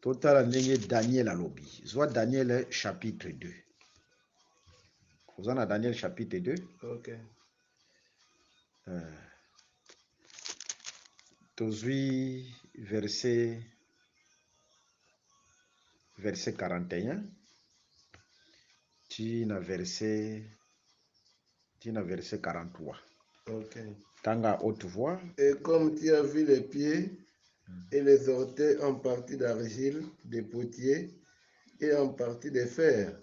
totala ndenge Daniel alobi. Zwa Daniel chapitre 2. Vous en avez Daniel chapitre 2. Ok. Tozui verset 41. Tina verset 43. Ok. Tanga haute voix. Et comme tu as vu les pieds et les orteils en partie d'argile, de potier et en partie de fer,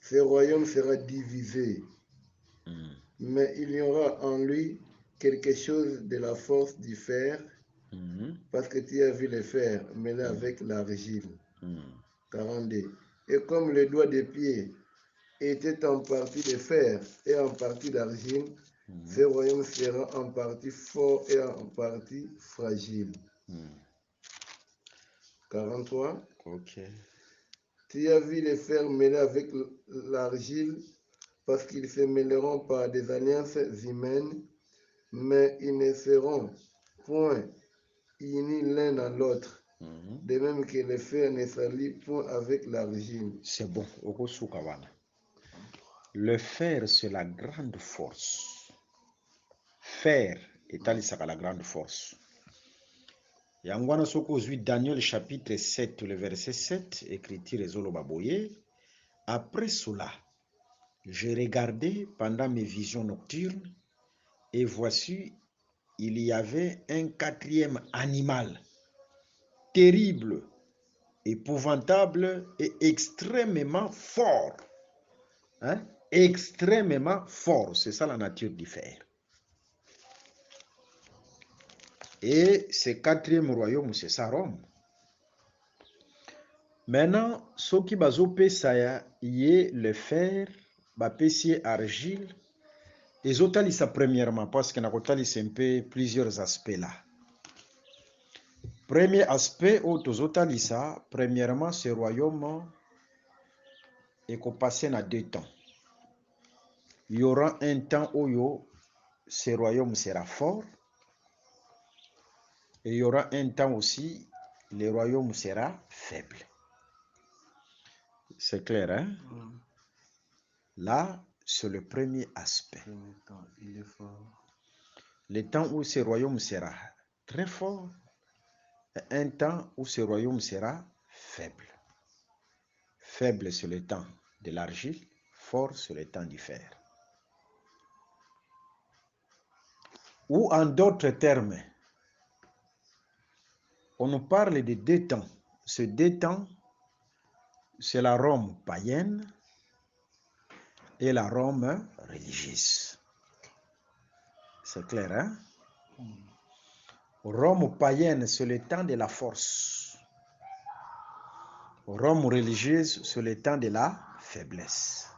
ce royaume sera divisé. Mais il y aura en lui quelque chose de la force du fer, parce que tu as vu le fer mêlé avec l'argile. 42. Et comme le doigt des pieds était en partie de fer et en partie d'argile, ce royaume sera en partie fort et en partie fragile. 43. Ok. Tu as vu les fer mêlés avec l'argile, parce qu'ils se mêleront par des alliances humaines, mais ils ne seront point unis l'un à l'autre, de même que le fer ne s'allie point avec l'argile. C'est bon. Le fer, c'est la grande force. Fer est à la grande force. Yangwana soko zui Daniel chapitre 7, le verset 7, écriture ezolo baboye. Après cela, j'ai regardé pendant mes visions nocturnes, et voici, il y avait un quatrième animal, terrible, épouvantable et extrêmement fort. Extrêmement fort, c'est ça la nature du fer. Et ce quatrième royaume, c'est ça Rome. Maintenant, ce qui bazo pesaya yé le fer, ba pesier argile, et zotalisa premièrement, parce que na kotalisa un peu plusieurs aspects là. Premier aspect, zotalisa, premièrement, ce royaume est passé na 2 temps. Il y aura un temps où ce royaume sera fort. Et il y aura un temps aussi, le royaume sera faible. C'est clair, hein? Là, c'est le premier aspect. Il est fort. Le temps où ce royaume sera très fort, et un temps où ce royaume sera faible. Faible, c'est le temps de l'argile, fort, c'est le temps du fer. Ou en d'autres termes, on nous parle de 2 temps. Ces 2 temps, c'est la Rome païenne et la Rome religieuse. C'est clair, hein? Rome païenne, c'est le temps de la force. Rome religieuse, c'est le temps de la faiblesse.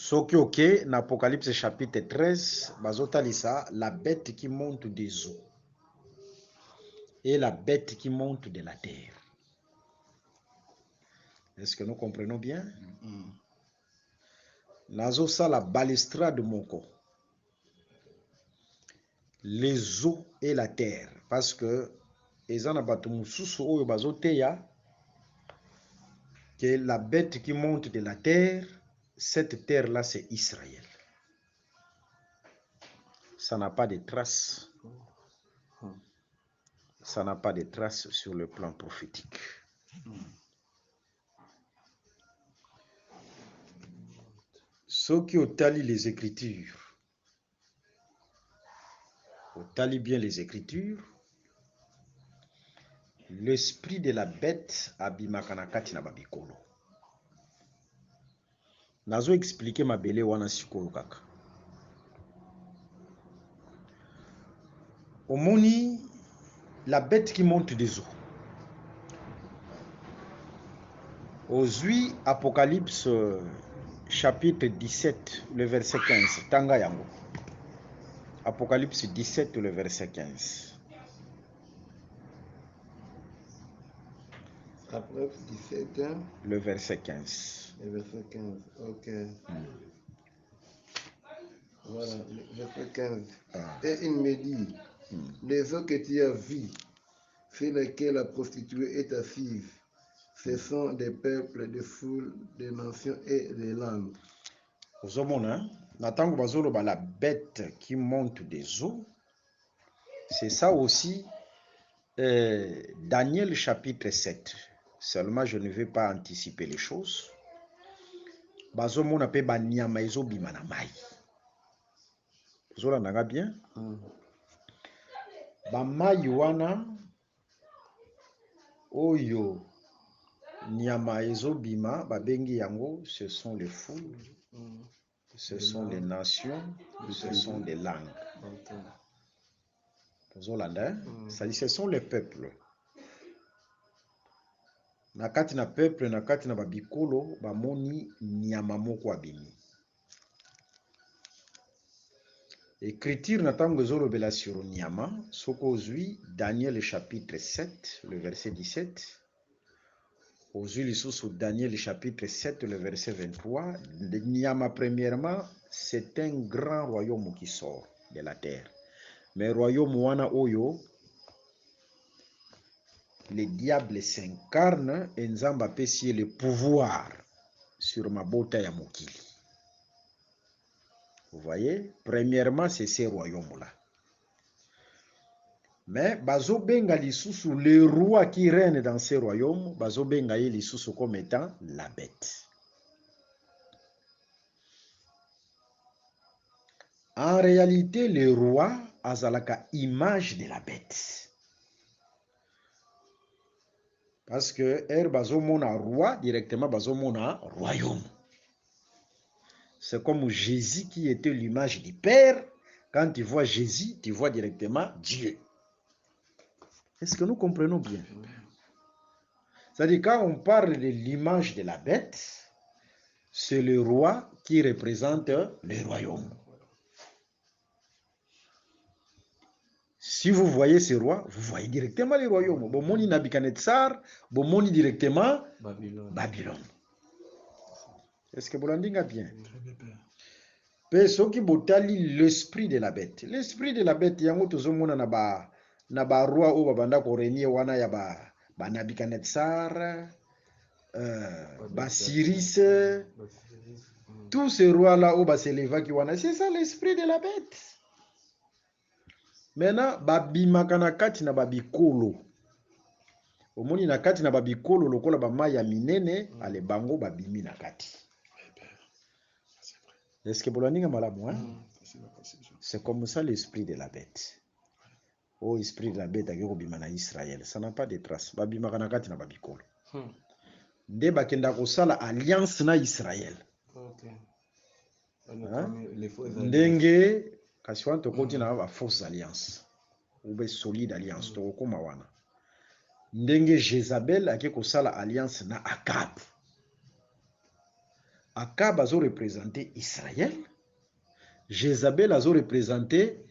Soki ok, dans Apocalypse chapitre 13, bazotalisa la bête qui monte des eaux et la bête qui monte de la terre. Est-ce que nous comprenons bien? Nazo ça la balustrade moko. Les eaux et la terre. Parce que ezana bato mususu oyo bazoteya que la bête qui monte de la terre, cette terre-là c'est Israël. Ça n'a pas de traces. Ça n'a pas de traces sur le plan prophétique. Ceux qui ont tali les Écritures, ont tali bien les Écritures, l'esprit de la bête abimakanakati na babikolo. Nazo expliquer ma belle wana sikoyo kaka. Omoni la bête qui monte des eaux. Ozui Apocalypse chapitre 17, le verset 15. Tanga yango. Apocalypse 17, le verset 15. Apocalypse 17, Le verset 15. le verset 15. Ok. Voilà, le verset 15. Et il me dit, les eaux que tu as vues, sur lesquelles la prostituée est assise, ce sont des peuples, des foules, des nations et des langues. Ozomona, natango bazolo ba la bête qui monte des eaux. C'est ça aussi Daniel chapitre 7. Seulement je ne vais pas anticiper les choses. Bazomona pe ba nyama ezo bima na mai. Zola nanga bien. Ba mai wana oyo nyama ezo bima ba bengi yango, ce sont les foules. Ce sont les nations, ce sont des langues. Ce sont les peuples. Nakati na peuple, nakati na babikolo, bamoni nyama moko abimi. Écriture natango zolo bela sur nyama, soko zui Daniel chapitre 7, le verset 17. Ozui sous Daniel chapitre 7, le verset 23. Nyama premièrement, c'est un grand royaume qui sort de la terre. Mais royaume wana oyo, le diable s'incarne et nzamba pesi le pouvoir sur mabota ya mokili. Vous voyez? Premièrement, c'est ces royaumes-là. Mais bazo benga lisusu, le roi qui règne dans ces royaumes, bazo benga ye lisusu comme étant la bête. En réalité, le roi azalaka image de la bête. Parce que bazo mona roi, directement bazo mona royaume. C'est comme Jésus qui était l'image du Père. Quand tu vois Jésus, tu vois directement Dieu. Est-ce que nous comprenons bien? C'est-à-dire quand on parle de l'image de la bête, c'est le roi qui représente le royaume. Si vous voyez ce roi, vous voyez directement le royaume. Bomoni Nabucodonosor, bomoni directement Babylone. Est-ce que vous l'entendez bien? Pe soki botali l'esprit de la bête. L'esprit de la bête yango tozomona na ba roi o babanda ko régner wana ya ba Nabucodonosor, ba Cyrus, tous ces rois là o ba s'éleva ki wana, c'est ça l'esprit de la bête. Maintenant babimaka na kati na babikolo. Omoni na kati na babikolo lokola ba mai ya minene ale bango babimi na kati. Est-ce que vous l'avez malamu, hein? C'est comme ça l'esprit de la bête. Oh, esprit de la bête a bimana Israël. Ça n'a pas de traces. Babima kanakati na babikolo. Nde bakenda kosala alliance na Israël. Ndenge kasi wana tokoti na ba fausse alliance. Ube solide alliance tokoma wana. Ndenge Jézabel ake kosala alliance na Akab. Akab a représenté Israël. Jézabel a représenté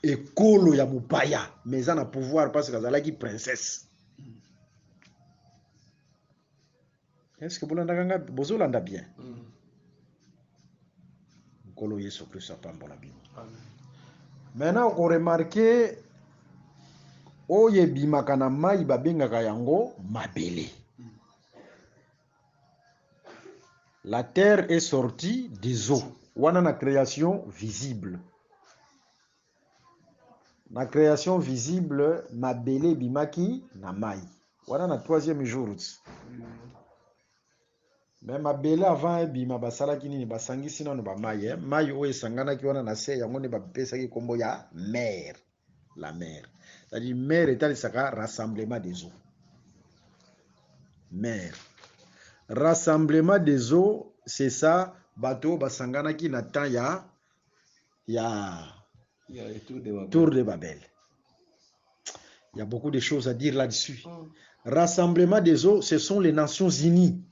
ekolo ya mupaya, mais ça a pouvoir parce qu'elle est princesse. Est-ce que vous l'entendez bien? Ekolo Yesu Christ a pambola bino. Maintenant, on remarque oye bimaka na mai babengaka yango mabele. La terre est sortie des eaux. Wana na création visible. Na création visible, mabele bimaki na mai. Wana na troisième jour. Mais mabele avant bima basala kinini basangisi nanu ba mai. Mai oye sangana ki wana na se yango ne bapesa ki kombo ya mer. La mer. C'est-à-dire mer est un rassemblement des eaux. Mer. Rassemblement des eaux, c'est ça. Bateau basangana ki na temps ya Tour de Babel. Il y a beaucoup de choses à dire là-dessus. Rassemblement des eaux, ce sont les Nations Unies.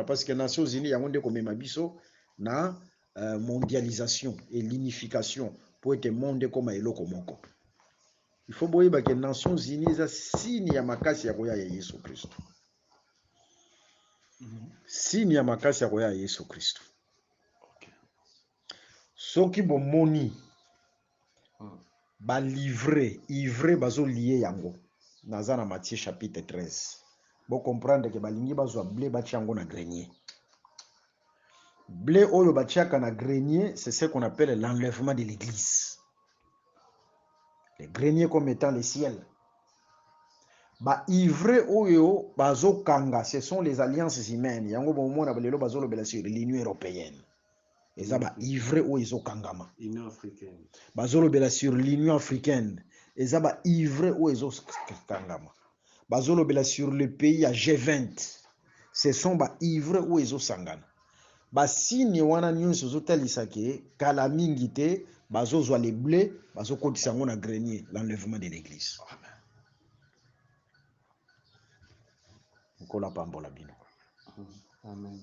Parce que les Nations Unies, il y a un comme mabiso na mondialisation et l'unification pour être monde comme eloko moko. Il faut voir que les Nations Unies ça signe ya makasi ya koya ya Yesu Kristo. Signe ya makasi ya koya ya Yesu Kristo. Soki bomoni ba livré, ivré bazo lié yango. Naza na Matthieu chapitre 13. Bon comprendre que balingi bazo blé bati yango na grenier. Blé oyo batiaka na grenier, c'est ce qu'on appelle l'enlèvement de l'église. Le grenier comme étant le ciel. Ba ivré oyo bazo kanga, ce sont les alliances humaines. Yango bomona balelo bazo lobela sur l'Union européenne. Et ça ba ivré oyo izo kangama. Union africaine. Bazo lobela sur l'Union africaine. Et ça ba ivré oyo izo kangama. Bazo lobela sur le pays à G20. Ce sont ba ivré oyo izo sangana. Ba signe wana nyonso zotalisa ke kala mingi te bazo zwa les blés bazo kotisa ngo na grenier l'enlèvement de l'église. Nkola pambola bino. Amen.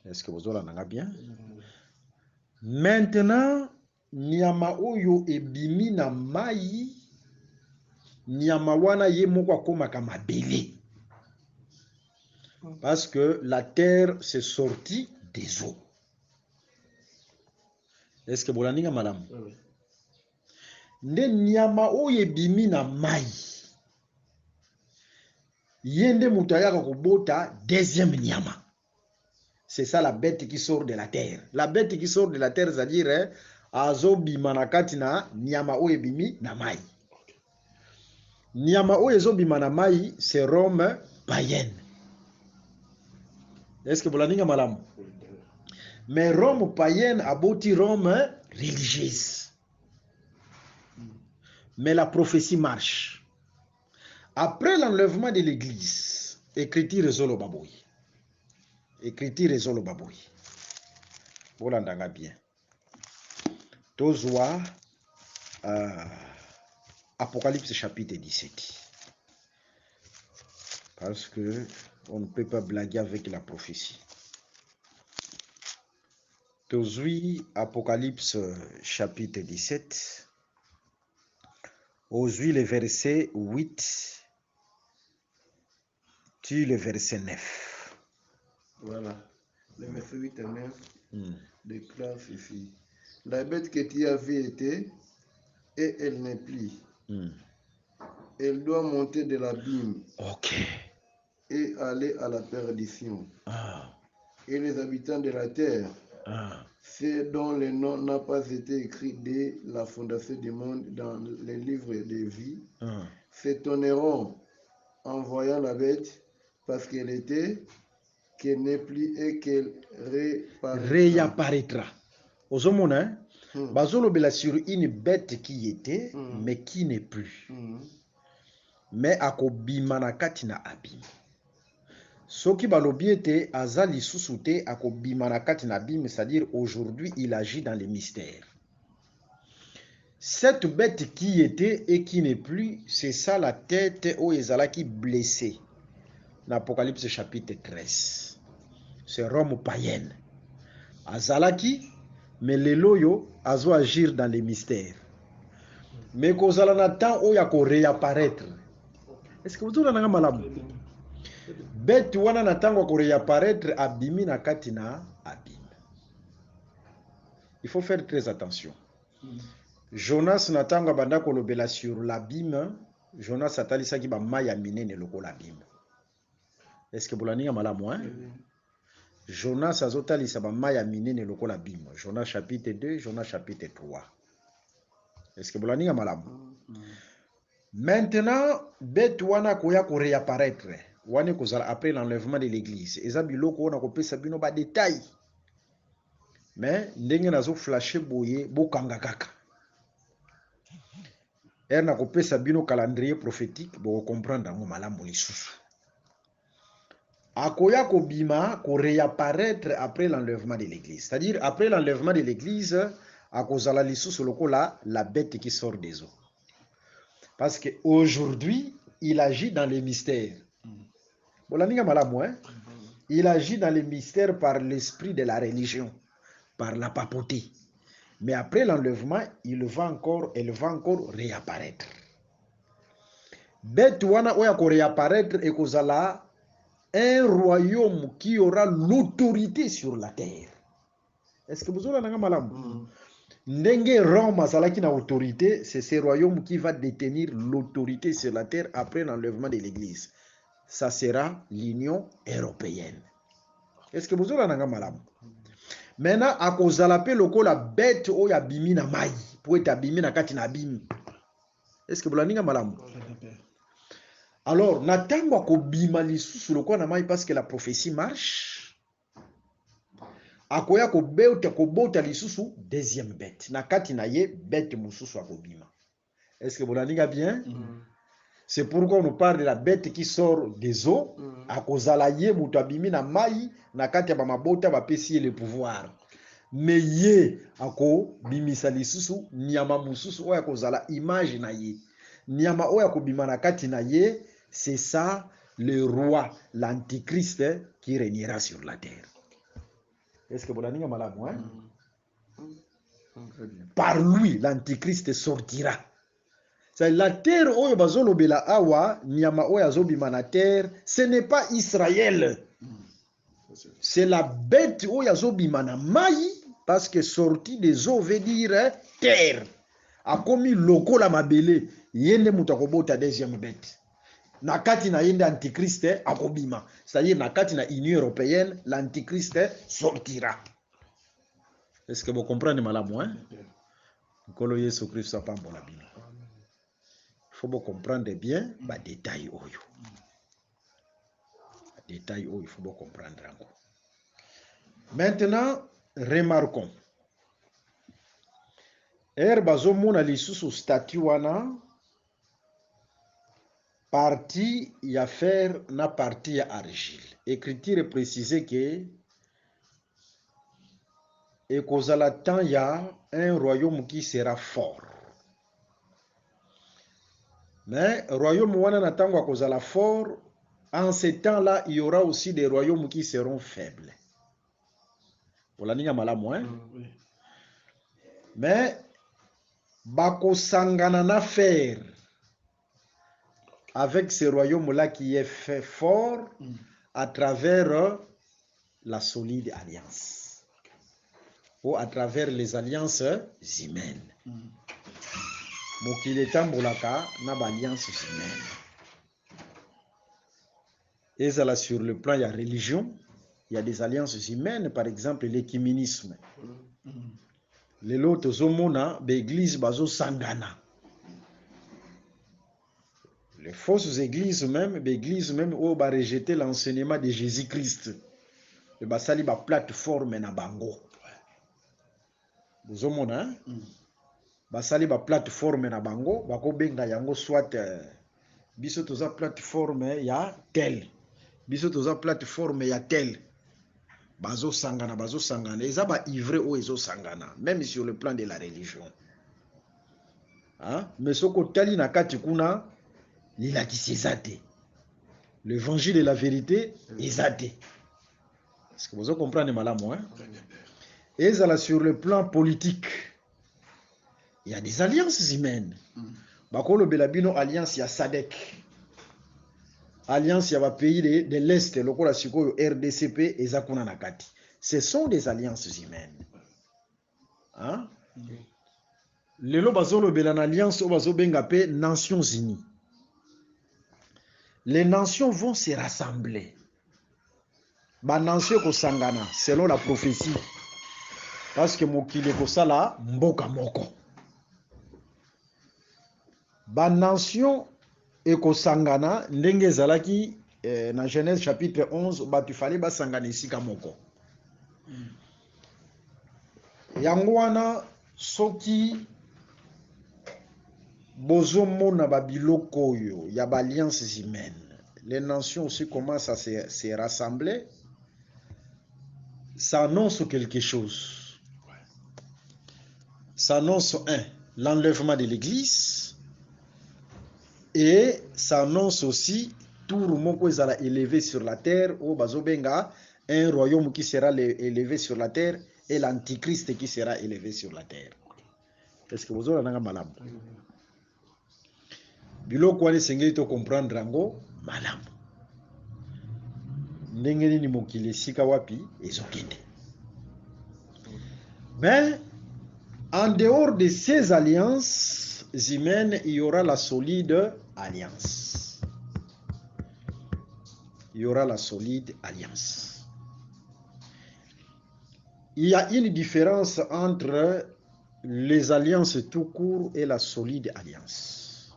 Est-ce que vous avez bien? Maintenant, nyama oyo ebimi na mai, nyama wana ye moko akoma kama mabele. Parce que la terre s'est sortie des eaux. Est-ce que vous l'avez dit, madame? Oui. Nde nyama oyo ebimi na mai. Yende mutayaka kobota deuxième nyama. C'est ça la bête qui sort de la terre. La bête qui sort de la terre, c'est-à-dire azo bima na kati na nyama oyo ebimi na mai. Nyama oyo ezo bima na mai, c'est Rome païenne. Est-ce que vous l'avez dit, madame? Mais Rome païenne aboti Rome religieuse. Mais la prophétie marche. Après l'enlèvement de l'église, écriture Zolo Baboui. Écriture Zolo Baboui. Voilà, on bien. Tozwa Apocalypse chapitre 17. Parce que on ne peut pas blaguer avec la prophétie. Tozwi Apocalypse chapitre 17. Ozwi le verset 8. Tu le verset 9. Voilà. Le verset 8 et 9 déclare ceci. La bête que tu avais été, et elle n'est plus. Elle doit monter de l'abîme. Ok. Et aller à la perdition. Et les habitants de la terre, ceux dont le nom n'a pas été écrit dès la fondation du monde dans les livres de vie, s'étonneront en voyant la bête parce qu'elle n'est plus et qu'elle réapparaîtra. Ozomona, bazolobela sur une bête qui était, mais qui n'est plus. Mais akobima na kati na abîme. Soki balobi ete azali susute akobima na kati na abîme, c'est-à-dire aujourd'hui il agit dans les mystères. Cette bête qui était et qui n'est plus, c'est ça la tête où ezalaki blessée. Dans Apocalypse chapitre 13. c'est Rome païenne. Azalaki, mais lelo yo azo agir dans les mystères. Mais kozala na temps oya ko réapparaître. Est-ce que vous avez un malamu? Bête wana na tango ko réapparaître abimi na kati na abîme. Il faut faire très attention. Jonas na tango banda ko lobela sur l'abîme, Jonas atalisa ki ba maya minene loko l'abîme. Est-ce que bolani malamu hein? Jonas azotalisa ba maya minene loko l'abîme. Jonas chapitre 2, Jonas chapitre 3. Est-ce que bolani malamu? Maintenant, bête wana koya ko réapparaître. Wane kozala après l'enlèvement de l'église. Eza biloko wana ko pesa bino ba détail. Mais ndenge nazo flasher boye bokanga kaka. Na ko pesa bino calendrier prophétique bo comprendre ngo malamu lisusu. Akoya ko bima ko réapparaître après l'enlèvement de l'église. C'est-à-dire après l'enlèvement de l'église, akozala lisusu lokola la bête qui sort des eaux. Parce qu'aujourd'hui, il agit dans les mystères. Il agit dans les mystères par l'esprit de la religion, par la papauté. Mais après l'enlèvement, elle va encore réapparaître. Bête wana oya ko réapparaître et kozala un royaume qui aura l'autorité sur la terre. Est-ce que vous avez un malamu? Ndenge Rome azalaki na autorité, c'est ce royaume qui va détenir l'autorité sur la terre après l'enlèvement de l'église. Ça sera l'Union européenne. Est-ce que vous avez un malamu? Maintenant, à cause de la paix, la bête ou ya bimi na mai, pour être bimi na kati na bim. Est-ce que vous avez un malamu? Alors, natango ko bima lisusu loko na mai parce que la prophétie marche. Akoya ko bota lisusu deuxième bête. Na kati na ye bête mususu akobima. Est-ce que vous l'avez bien? C'est pourquoi on nous parle de la bête qui sort des eaux. Akozala ye mutu abimi na mai na kati ya mabota ba pesi le pouvoir. Mais ye ako bimisa lisusu nyama mususu oya kozala image na ye. Nyama oya kobima na kati na ye, c'est ça le roi, l'antichrist qui régnera sur la terre. Est-ce que vous l'avez malamu hein? Par lui, l'antichrist sortira. C'est la terre oyo bazolobela awa, nyama oyo azobima na terre, ce n'est pas Israël. C'est la bête oyo azobima na mai, parce que sorti des eaux veut dire terre. A commis lokola mabele, yende mutakobota deuxième bête. Nakati na yende antichrist akobima. C'est-à-dire nakati na Union européenne, l'antichrist sortira. Est-ce que vous comprenez malamu hein? Nkolo Yesu Christ apambola bino. Il faut comprendre bien les détails. Les détails, il faut comprendre encore. Maintenant, remarquons. Bazo mona lisusu statut wana partie ya fer na partie ya argile. Écriture précisée que et kozala temps ya un royaume qui sera fort. Mais royaume wana na tango akozala fort, en ce temps-là, il y aura aussi des royaumes qui seront faibles. Pour la ninga malamu hein? Mais bako sangana na faire avec ce royaume-là qui est fait fort à travers la solide alliance ou à travers les alliances humaines. Mokile tambolaka na ba alliance humaine. Et ça là sur le plan il y a religion, il y a des alliances humaines, par exemple l'écuménisme. Les lots zomona l'église bazo sangana. Les fausses églises même, l'église même où ba rejeter l'enseignement de Jésus-Christ. Le basali ba plateforme na bango. Zomona basali ba plateforme na bango bako benga yango soit biso toza plateforme ya tel biso toza plateforme ya tel bazo sangana eza ba ivre o ezo sangana même sur le plan de la religion hein mais soko tali na kati kuna lila kisezate l'évangile de la vérité ezate Est-ce que vous comprenez malamu, hein? Et là, sur le plan politique, il y a des alliances humaines. Bakolo Belabino, alliance, il y a SADC. Alliance, il y a pays de l'Est, le RDCP et Zakuna Nakati. Ce sont des alliances humaines. Hein? Lelo bazolo belan alliance au bazo bengape Nations Unies. Les nations vont se rassembler. Ba nation ko sangana selon la prophétie. Parce que mokile ko sala mboka moko. Ba nation e ko sangana ndenge zalaki na Genèse chapitre 11 ba tu fallait ba sangana esika moko. Yango wana soki bozo mona ba biloko oyo ya ba alliances humaines. Les nations aussi commencent à se rassembler. Ça annonce quelque chose. Ça annonce l'enlèvement de l'église, et ça annonce aussi tout le monde qui sera élevé sur la terre, au bazobenga, un royaume qui sera élevé sur la terre et l'antichrist qui sera élevé sur la terre. Est-ce que vous avez un malam? Biloko wana sengeli to comprendre ngo malam. Ndenge ni mokili sika wapi ezokende. Mais en dehors de ces alliances humaines, il y aura la solide alliance. Il y aura la solide alliance. Il y a une différence entre les alliances tout court et la solide alliance.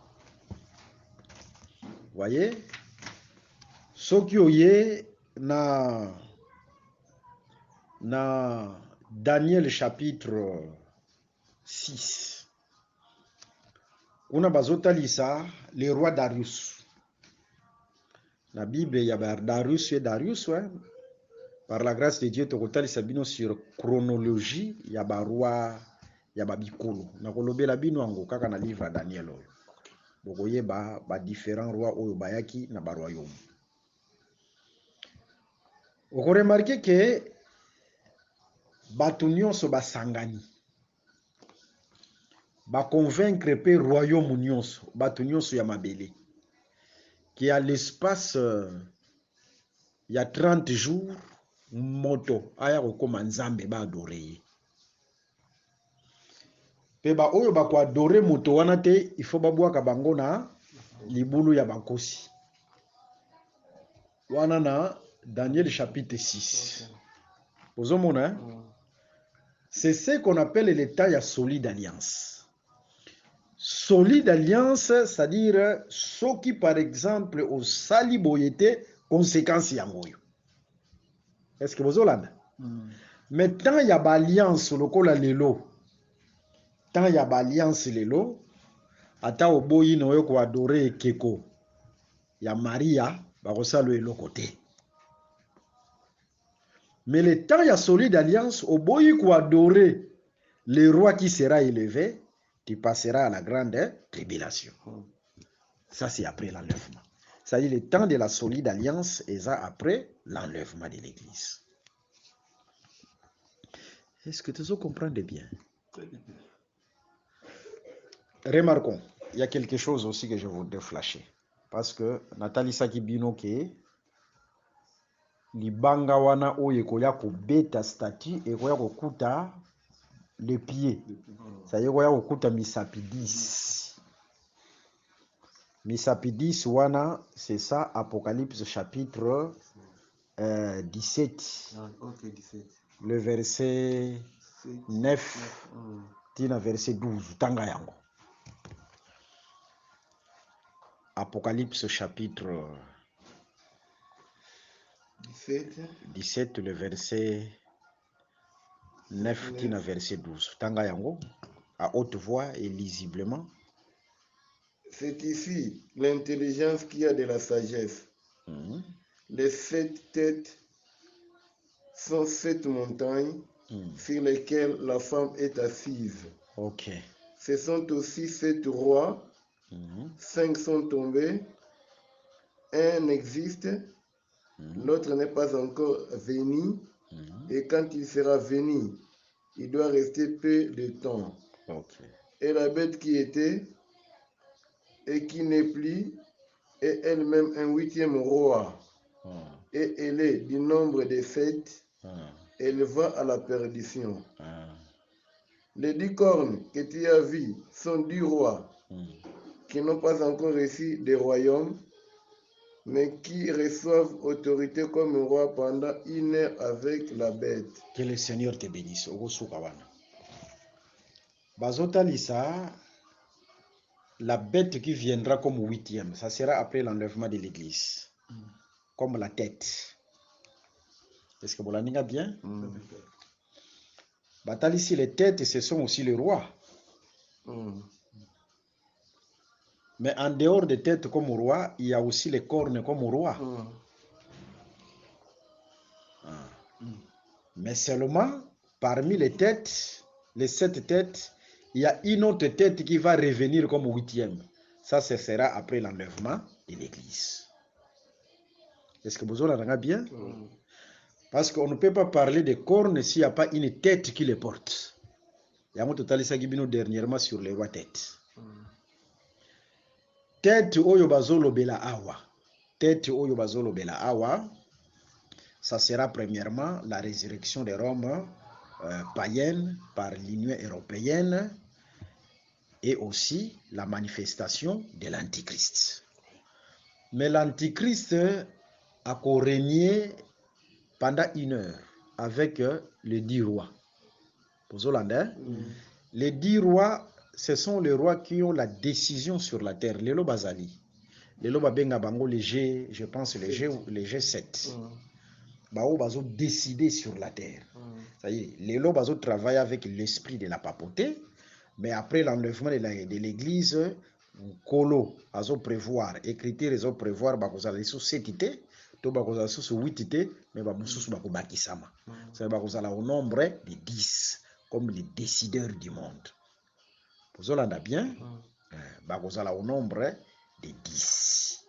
Vous voyez? Ce qui est na Daniel chapitre 6. Kuna bazotalisa le roi Darius. La Bible, il y a Darius et Darius, ouais. Par la grâce de Dieu, tokotalisa bino sur chronologie, il y a roi, il y a bikolo. Na kolobela bino ango kaka na livre Daniel oyo. Bokoye ba différents rois oyo bayaki na ba royaume. Vous remarquez que bato nyonso basangani ba convaincre pe royaume nyonso bato nyonso ya mabele qui à l'espace il y a 30 jours moto aya kokoma nzambe ba adorer pe ba oyo ba ko adorer moto wana te il faut babwaka bango na libulu ya bakosi wana na Daniel chapitre 6. Ozomona, c'est ce qu'on appelle l'état ya solide alliance. Solide alliance, c'est-à-dire ceux qui par exemple au sali boyete conséquences yangoyo. Est-ce que vous avez maintenant il y a ba alliance lokola lelo. Tant il y a ba alliance lelo, ata oboyi no yo ko adorer keko ya Maria ba kosalo eloko te. Mais le temps il y a solide alliance, au bout pour adorer le roi qui sera élevé, tu passeras à la grande tribulation. Ça c'est après l'enlèvement. C'est-à-dire le temps de la solide alliance est ça après l'enlèvement de l'église. Est-ce que tu comprends bien? Remarquons, il y a quelque chose aussi que je voudrais flasher. Parce que Nathalie Sakibino qui libanga wana oyo ekoya kobeta statut ekoya kokuta le pied. Ça ekoya kokuta misapi 10. Misapi 10 wana, c'est ça, Apocalypse chapitre 17. Ok, 17. Le verset 9 tina verset 12. Tanga yango. Apocalypse chapitre 17, le verset 9 tina verset 12. Tanga yango, à haute voix et lisiblement. C'est ici l'intelligence qui a de la sagesse. Les 7 têtes sont 7 montagnes sur lesquelles la femme est assise. Ok. Ce sont aussi 7 rois. 5 sont tombés. Un existe. L'autre n'est pas encore venu. Et quand il sera venu, il doit rester peu de temps. Ok. Et la bête qui était et qui n'est plus est elle-même un 8e roi. Et elle est du nombre des fêtes, elle va à la perdition. Les 10 cornes que tu as vues sont 10 rois qui n'ont pas encore reçu des royaumes, mais qui reçoivent autorité comme roi pendant 1 heure avec la bête. Que le Seigneur te bénisse. Bazotalisa, la bête qui viendra comme 8e, ça sera après l'enlèvement de l'église, comme la tête. Est-ce que vous l'avez bien? Batalisi, les têtes, ce sont aussi les rois. Mais en dehors des têtes comme roi, il y a aussi les cornes comme roi. Mais seulement, parmi les têtes, les 7 têtes, il y a une autre tête qui va revenir comme 8e. Ça, ce sera après l'enlèvement de l'église. Est-ce que vous avez bien? Parce qu'on ne peut pas parler de cornes s'il n'y a pas une tête qui les porte. Il y a un total dernièrement sur les rois têtes. Tête oyo bazolo bela awa. Tête oyo bazolo bela awa. Ça sera premièrement la résurrection de Rome païenne par l'Union européenne et aussi la manifestation de l'Antichrist. Mais l'Antichrist a régné pendant 1 heure avec les 10 rois. Les 10 rois, ce sont les rois qui ont la décision sur la terre. Les Lobazali. Les Lobabenga Bango, les G, je pense les G7. Bazo décider sur la terre. Ça y est, les Lobazo travaillent avec l'esprit de la papauté, mais après l'enlèvement de l'église, Kolo azo prévoir, écriture azo prévoir, bakozala sous 7 ité, to bakozala sous 8 ité, mais bamususu bakobakisama. Ça bakozala au nombre de 10, comme les décideurs du monde. Vous avez bien? Bakozala au nombre de 10.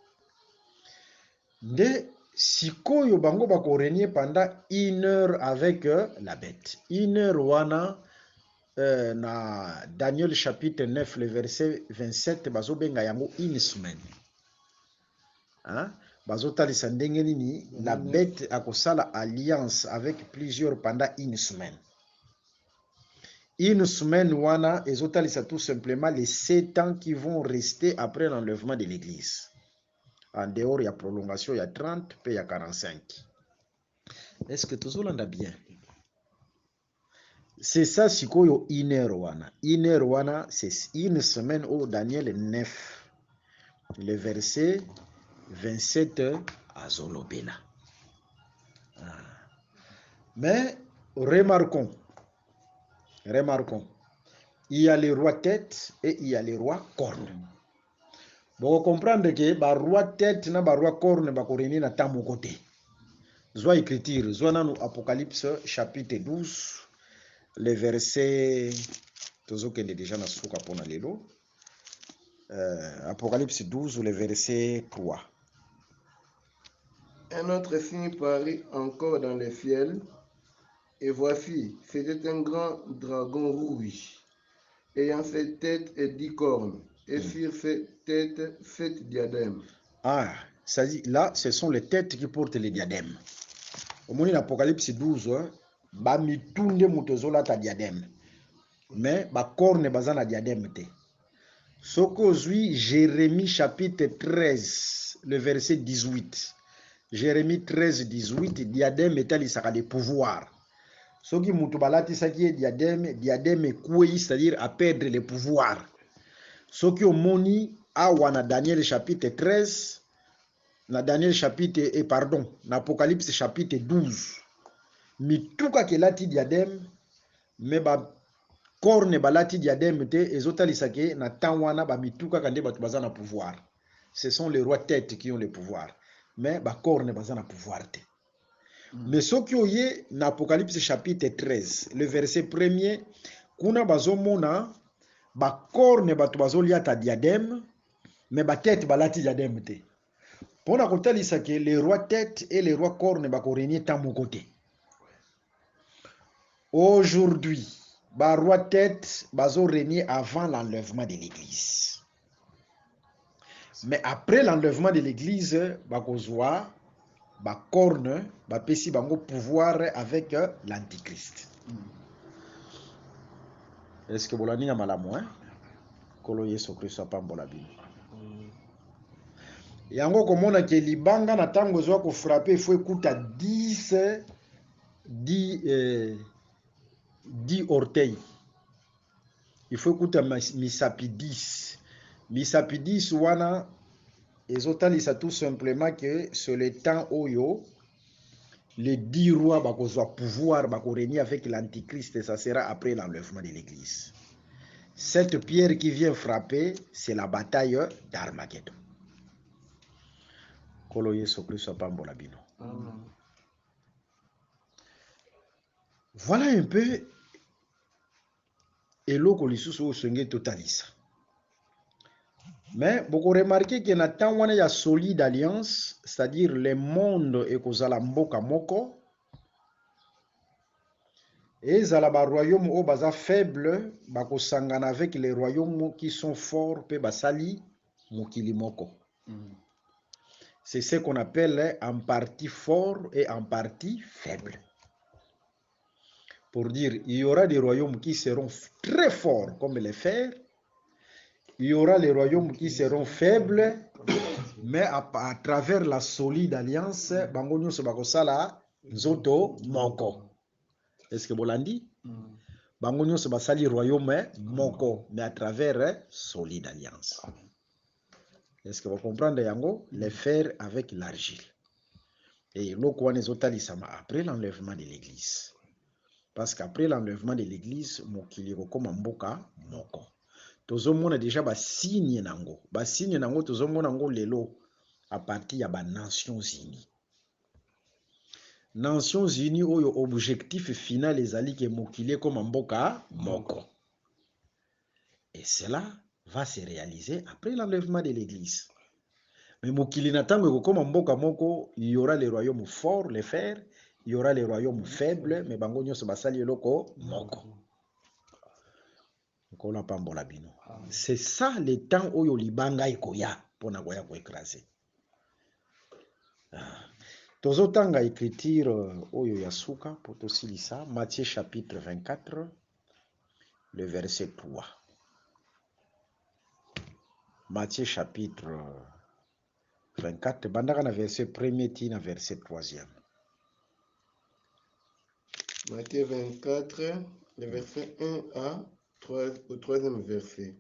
De sikoyo bango bako régner pendant 1 heure avec la bête. 1 heure wana na Daniel chapitre 9 le verset 27 bazo benga yango 1 semaine. Hein? Bazo talisa ndenge nini la bête akosala alliance avec plusieurs pendant 1 semaine. 1 semaine wana ezotalisa tout simplement les 7 ans qui vont rester après l'enlèvement de l'église. En dehors, il y a prolongation, il y a 30, puis il y a 45. Est-ce que tout le monde a bien? C'est ça, c'est quoi 1 heure wana? 1 heure wana, c'est 1 semaine au Daniel 9, le verset 27 à Zolobela. Mais remarquons, il y a les rois têtes et il y a les rois cornes. Vous comprendre que ba roi tête na ba roi corne ba koreni na tamu côté. Zoa écriture, zoa na Apocalypse chapitre 12, le verset tozo kende déjà na suka pona lelo. Apocalypse 12, le verset 3. Un autre signe parut encore dans le ciel, et voici, c'était un grand dragon rouge, ayant 7 têtes et 10 cornes, et sur ses têtes 7 diadèmes. Ah, ça dit, là, ce sont les têtes qui portent les diadèmes. Au moment de l'Apocalypse 12, ba mitunde mutozola ta diadème. Mais ba corne bazana diadème te. Soko zui Jérémie chapitre 13, le verset 18. Jérémie 13, 18, diadème etalisaka de pouvoir. Soki mutubalati saki diadème kouei, c'est-à-dire à perdre le pouvoir. Soki omoni awa na Daniel chapitre 13, na Daniel chapitre, na Apocalypse chapitre 12. Mituka kelati diadème, mais ba corne balati diadème te, ezotalisake na tanwana ba mituka kande batu bazana pouvoir. Ce sont les rois têtes qui ont le pouvoir. Mais ba corne bazana pouvoir te. Mais ce qui oye na Apocalypse chapitre 13, le verset 1er, kuna bazomona ba corne batu bazolia ta diadème, mais ba tête balati diadème te. Pona kotalisa ke les rois têtes et les rois corne bako régner tamu côté. Aujourd'hui, ba roi tête bazo régner avant l'enlèvement de l'église. Mais après l'enlèvement de l'église, bakozwa ba corne, ba pesi bango pouvoir avec l'antichrist. Est-ce que bolani ya malamu hein? Kolo Yesu Kristo apambola bino. Yango komona ke libanga na tango zwa ko frapper il faut écouter 10 orteils. Il faut écouter misapi 10. Misapi 10 wana ezotalisa tout simplement que sur le temps oyo les 10 rois bakozwa pouvoir bakorégner avec l'antichrist et ça sera après l'enlèvement de l'église. Cette pierre qui vient frapper, c'est la bataille d'Armageddon. Kolo Yesu Kristo apambola bino. Voilà un peu eloko lisusu oyo senge totalisa. Mais beaucoup remarqué que na temps wana ya solide alliance, c'est-à-dire le monde ekozala mboka moko, ezala ba royaume oyo baza faible bakosangana avec les royaumes qui sont forts pe basali mokili moko. C'est ce qu'on appelle en partie fort et en partie faible. Pour dire, il y aura des royaumes qui seront très forts comme les fers, il y aura les royaumes qui seront faibles, mais à travers la solide alliance, bango nyonso bakosala nzoto moko. Est-ce que bolandi? Bango nyonso basali royaume moko, mais à travers solide alliance. Est-ce que vous comprenez yango? Les fers avec l'argile. Et l'okwane ezotalisama après l'enlèvement de l'église. Parce qu'après l'enlèvement de l'église, mokili kokoma mboka moko. Tozomona déjà ba signe nango. Ba signe nango tozomona ngo lelo à partir ya ba Nations Unies. Nations Unies oyo objectif final ezali ke mokili koma mboka moko. Et cela va se réaliser après l'enlèvement de l'église. Mais mokili na tango kokoma mboka moko, il y aura les royaumes forts, les fers, il y aura les royaumes faibles, mais bango nyonso basali eloko moko. C'est ça le temps oyo libanga ekoya pona koya ko écraser. Tozotanga écriture oyo ya suka pour tosilisa Matthieu chapitre 24 le verset 3. Matthieu chapitre 24 bandaka na verset 1er tina verset 3e. Matthieu 24, le verset 1 au 3e verset.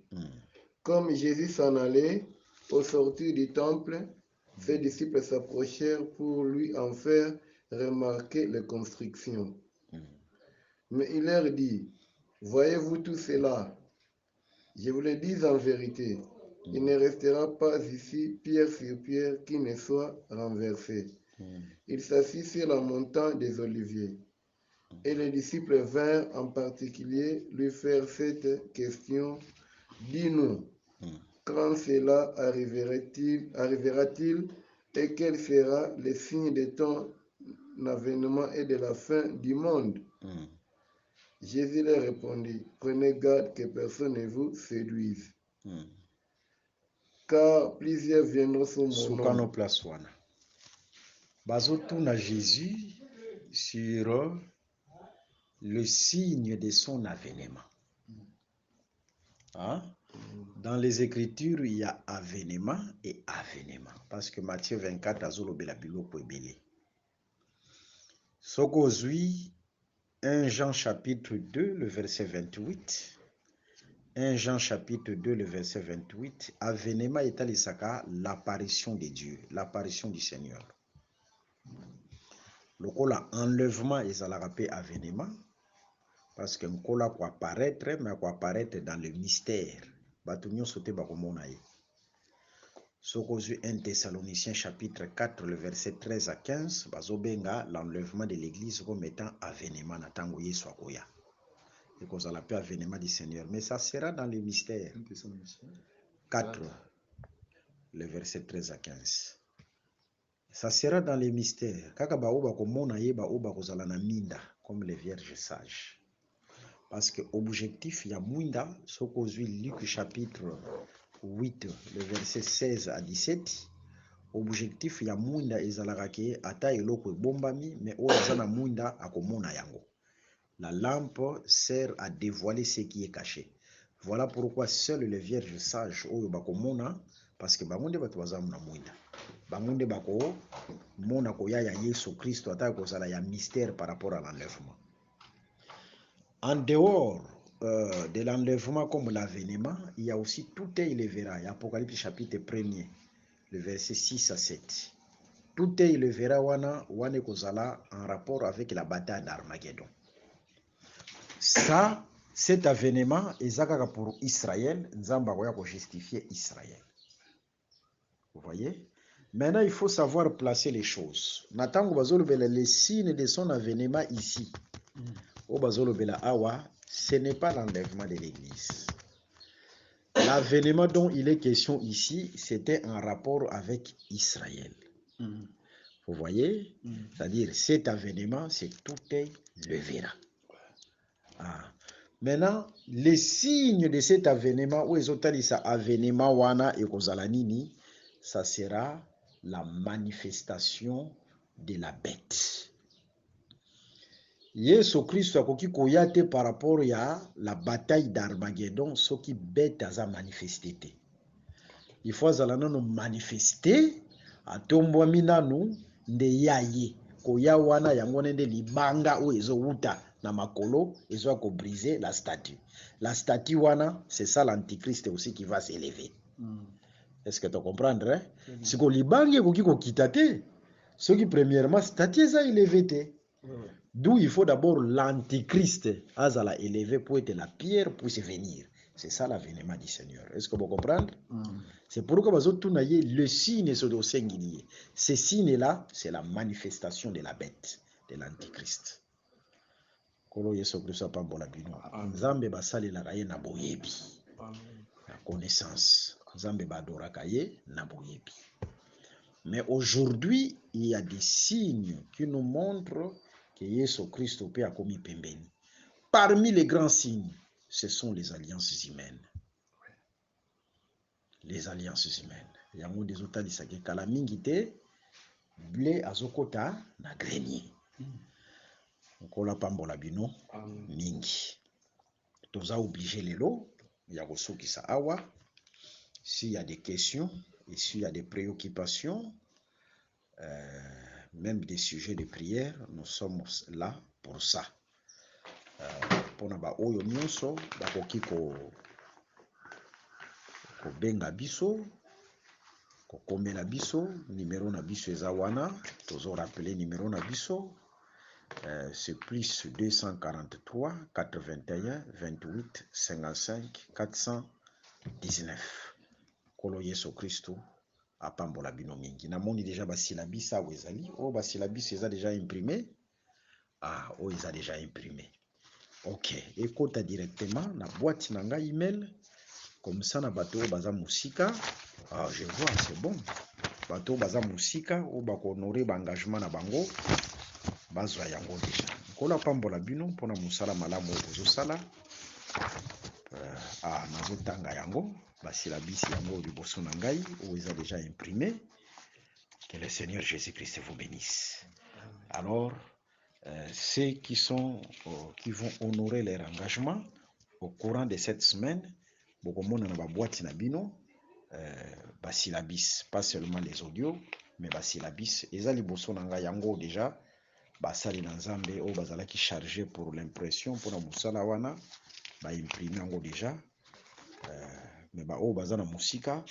Comme Jésus s'en allait, au sortir du temple, ses disciples s'approchèrent pour lui en faire remarquer les constructions. Mais il leur dit, voyez-vous tout cela? Je vous le dis en vérité, il ne restera pas ici pierre sur pierre qui ne soit renversée. Il s'assit sur la montagne des Oliviers. Et les disciples vinrent en particulier lui faire cette question. Dis-nous, quand cela arrivera-t-il et quel sera le signe de ton avènement et de la fin du monde? Jésus leur répondit, prenez garde que personne ne vous séduise. Car plusieurs viendront sous mon nom. Bazotuna Jésus sur le signe de son avènement. Hein? Dans les Écritures, il y a avènement et avènement. Parce que Matthieu 24, azolobela biloko ebele. Sokozui, 1 Jean chapitre 2, le verset 28. 1 Jean chapitre 2, le verset 28. Avènement est l'apparition de Dieu, l'apparition du Seigneur. Lokola enlèvement est à la rappel avènement. Parce que Nkola quoi apparaître, mais quoi apparaître dans le mystère. Batunyo sote bakomonaye. Sokozu 1 Thessaloniciens chapitre 4, le verset 13 à 15. Bazobenga l'enlèvement de l'église comme étant avènement natango Yesu akoya. Et qu'on a l'appel avènement du Seigneur. Mais ça sera dans le mystère. 4, le verset 13 à 15. Ça sera dans les mystères. Kaka baoba komonaye baoba kozala na minda comme les vierges sages. Parce que objectif, il y a Mouinda, ce qu'on Luc chapitre 8, le verset 16 à 17. Objectif, il y a Mouinda ezalakake ata eloko bombami, mais ozana Mouinda akomona yango. La lampe sert à dévoiler ce qui est caché. Voilà pourquoi seuls les vierges sages oyo bakomona, parce que bangonde bato bazamuna Mouinda. Bangonde bako mona koya ya Yesu Christ ata kozala ya mystère par rapport à l'enlèvement. En dehors de l'enlèvement comme l'avènement, il y a aussi tout il verra. Apocalypse chapitre 1er, le verset 6 à 7. Tout il verra wane kozala en rapport avec la bataille d'Armageddon. Ça, cet avènement est pour Israël. Nzamba koya ko justifier Israël. Vous voyez? Maintenant, il faut savoir placer les choses. Natango bazolobela les signes de son avènement ici. Ce n'est pas l'enlèvement de l'Église. L'avènement dont il est question ici, c'était en rapport avec Israël. Vous voyez? C'est-à-dire, cet avènement, c'est tout est le verra. Maintenant, les signes de cet avènement, où ils ont dit ça, avènement wana et kozalanini, ça sera la manifestation de la bête. Yesu Christ akoki koyate par rapport à la bataille d'Armageddon, ce qui bête à manifester. Il faut nous manifester à tombo minanu nde yaye koya wana yango nende libanga o ezo uta na makolo ezo ko briser la statue. La statue wana, c'est ça l'antichrist aussi qui va s'élever. Est-ce que tu comprends? Si ko libange koki ko kitate, ce qui premièrement statue ça élevé. D'où il faut d'abord l'antichrist azala élevé pour être la pierre pour se venir. C'est ça l'avènement du Seigneur. Est-ce que vous comprenez? C'est pourquoi le signe est au singulier. Ce signe-là, c'est la manifestation de la bête, de l'antichrist. Kolo Yesu Christ a pambola bino. Nzambe basali la kaye na boyebi. La connaissance. Nzambe badora kaye na boyebi. Mais aujourd'hui, il y a des signes qui nous montrent que Yesu Christ peut a commis pembeni. Parmi les grands signes, ce sont les alliances humaines. Les alliances humaines. Il y a des autres qui disent que la mingite blé azokota na grenier. Okola pambola bino mingi. Toza obligé lelo ya kosoki sa awa. S'il y a des questions et s'il y a des préoccupations, même des sujets de prière, nous sommes là pour ça. Pona ba oyo nyonso bakoki ko benga biso ko komela biso numéro na biso eza wana tozo rappeler numéro na biso c'est plus 243 81 28 55 419. Kolo Yesu Christo apambola bino mingi. Namoni déjà basilabis a wezali o basilabis eza déjà imprimé. O eza déjà imprimé. Ok, écoute directement na boîte na nga email comme ça na bato baza musika. Je vois, c'est bon. Bato baza musika ou bako honorer ba engagement na bango bazwa yango déjà. Kola pambola bino pona musala malamu ozo sala. Nazo tanga yango basilabisi yango liboso na ngai ou eza déjà imprimé. Que le Seigneur Jésus-Christ vous bénisse. Alors ceux qui vont honorer leur engagement au courant de cette semaine, bokomona na ba boîte na bino basilabis, pas seulement les audios, mais basilabis eza liboso na ngai yango déjà basali na Nzambe o bazala ki chargé pour l'impression pour na musala wana ba imprimer yango déjà mais ba o bazana musika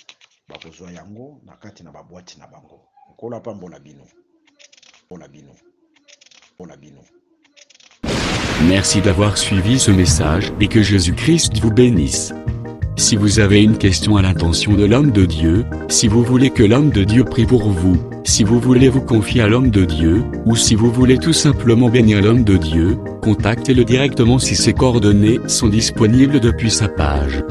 bakozwa yango na kati na ba boîte na bango. Kola pambola bino. Bola bino. Merci d'avoir suivi ce message et que Jésus-Christ vous bénisse. Si vous avez une question à l'intention de l'homme de Dieu, si vous voulez que l'homme de Dieu prie pour vous, si vous voulez vous confier à l'homme de Dieu, ou si vous voulez tout simplement bénir l'homme de Dieu, contactez-le directement si ses coordonnées sont disponibles depuis sa page.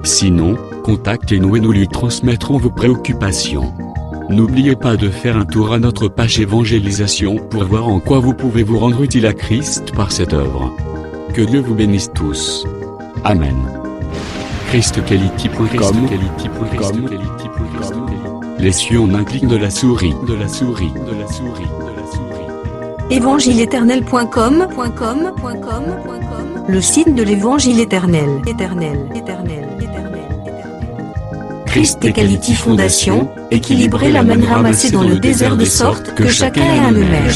Sinon, contactez-nous et nous lui transmettrons vos préoccupations. N'oubliez pas de faire un tour à notre page évangélisation pour voir en quoi vous pouvez vous rendre utile à Christ par cette œuvre. Que Dieu vous bénisse tous. Amen. ChristQuality.com. Les cieux en un clic de la souris. Évangile-éternel.com, le site de l'évangile éternel. Christ et Quality Fondation, équilibrer la manne ramassée dans le désert de sorte que chacun ait un eumère.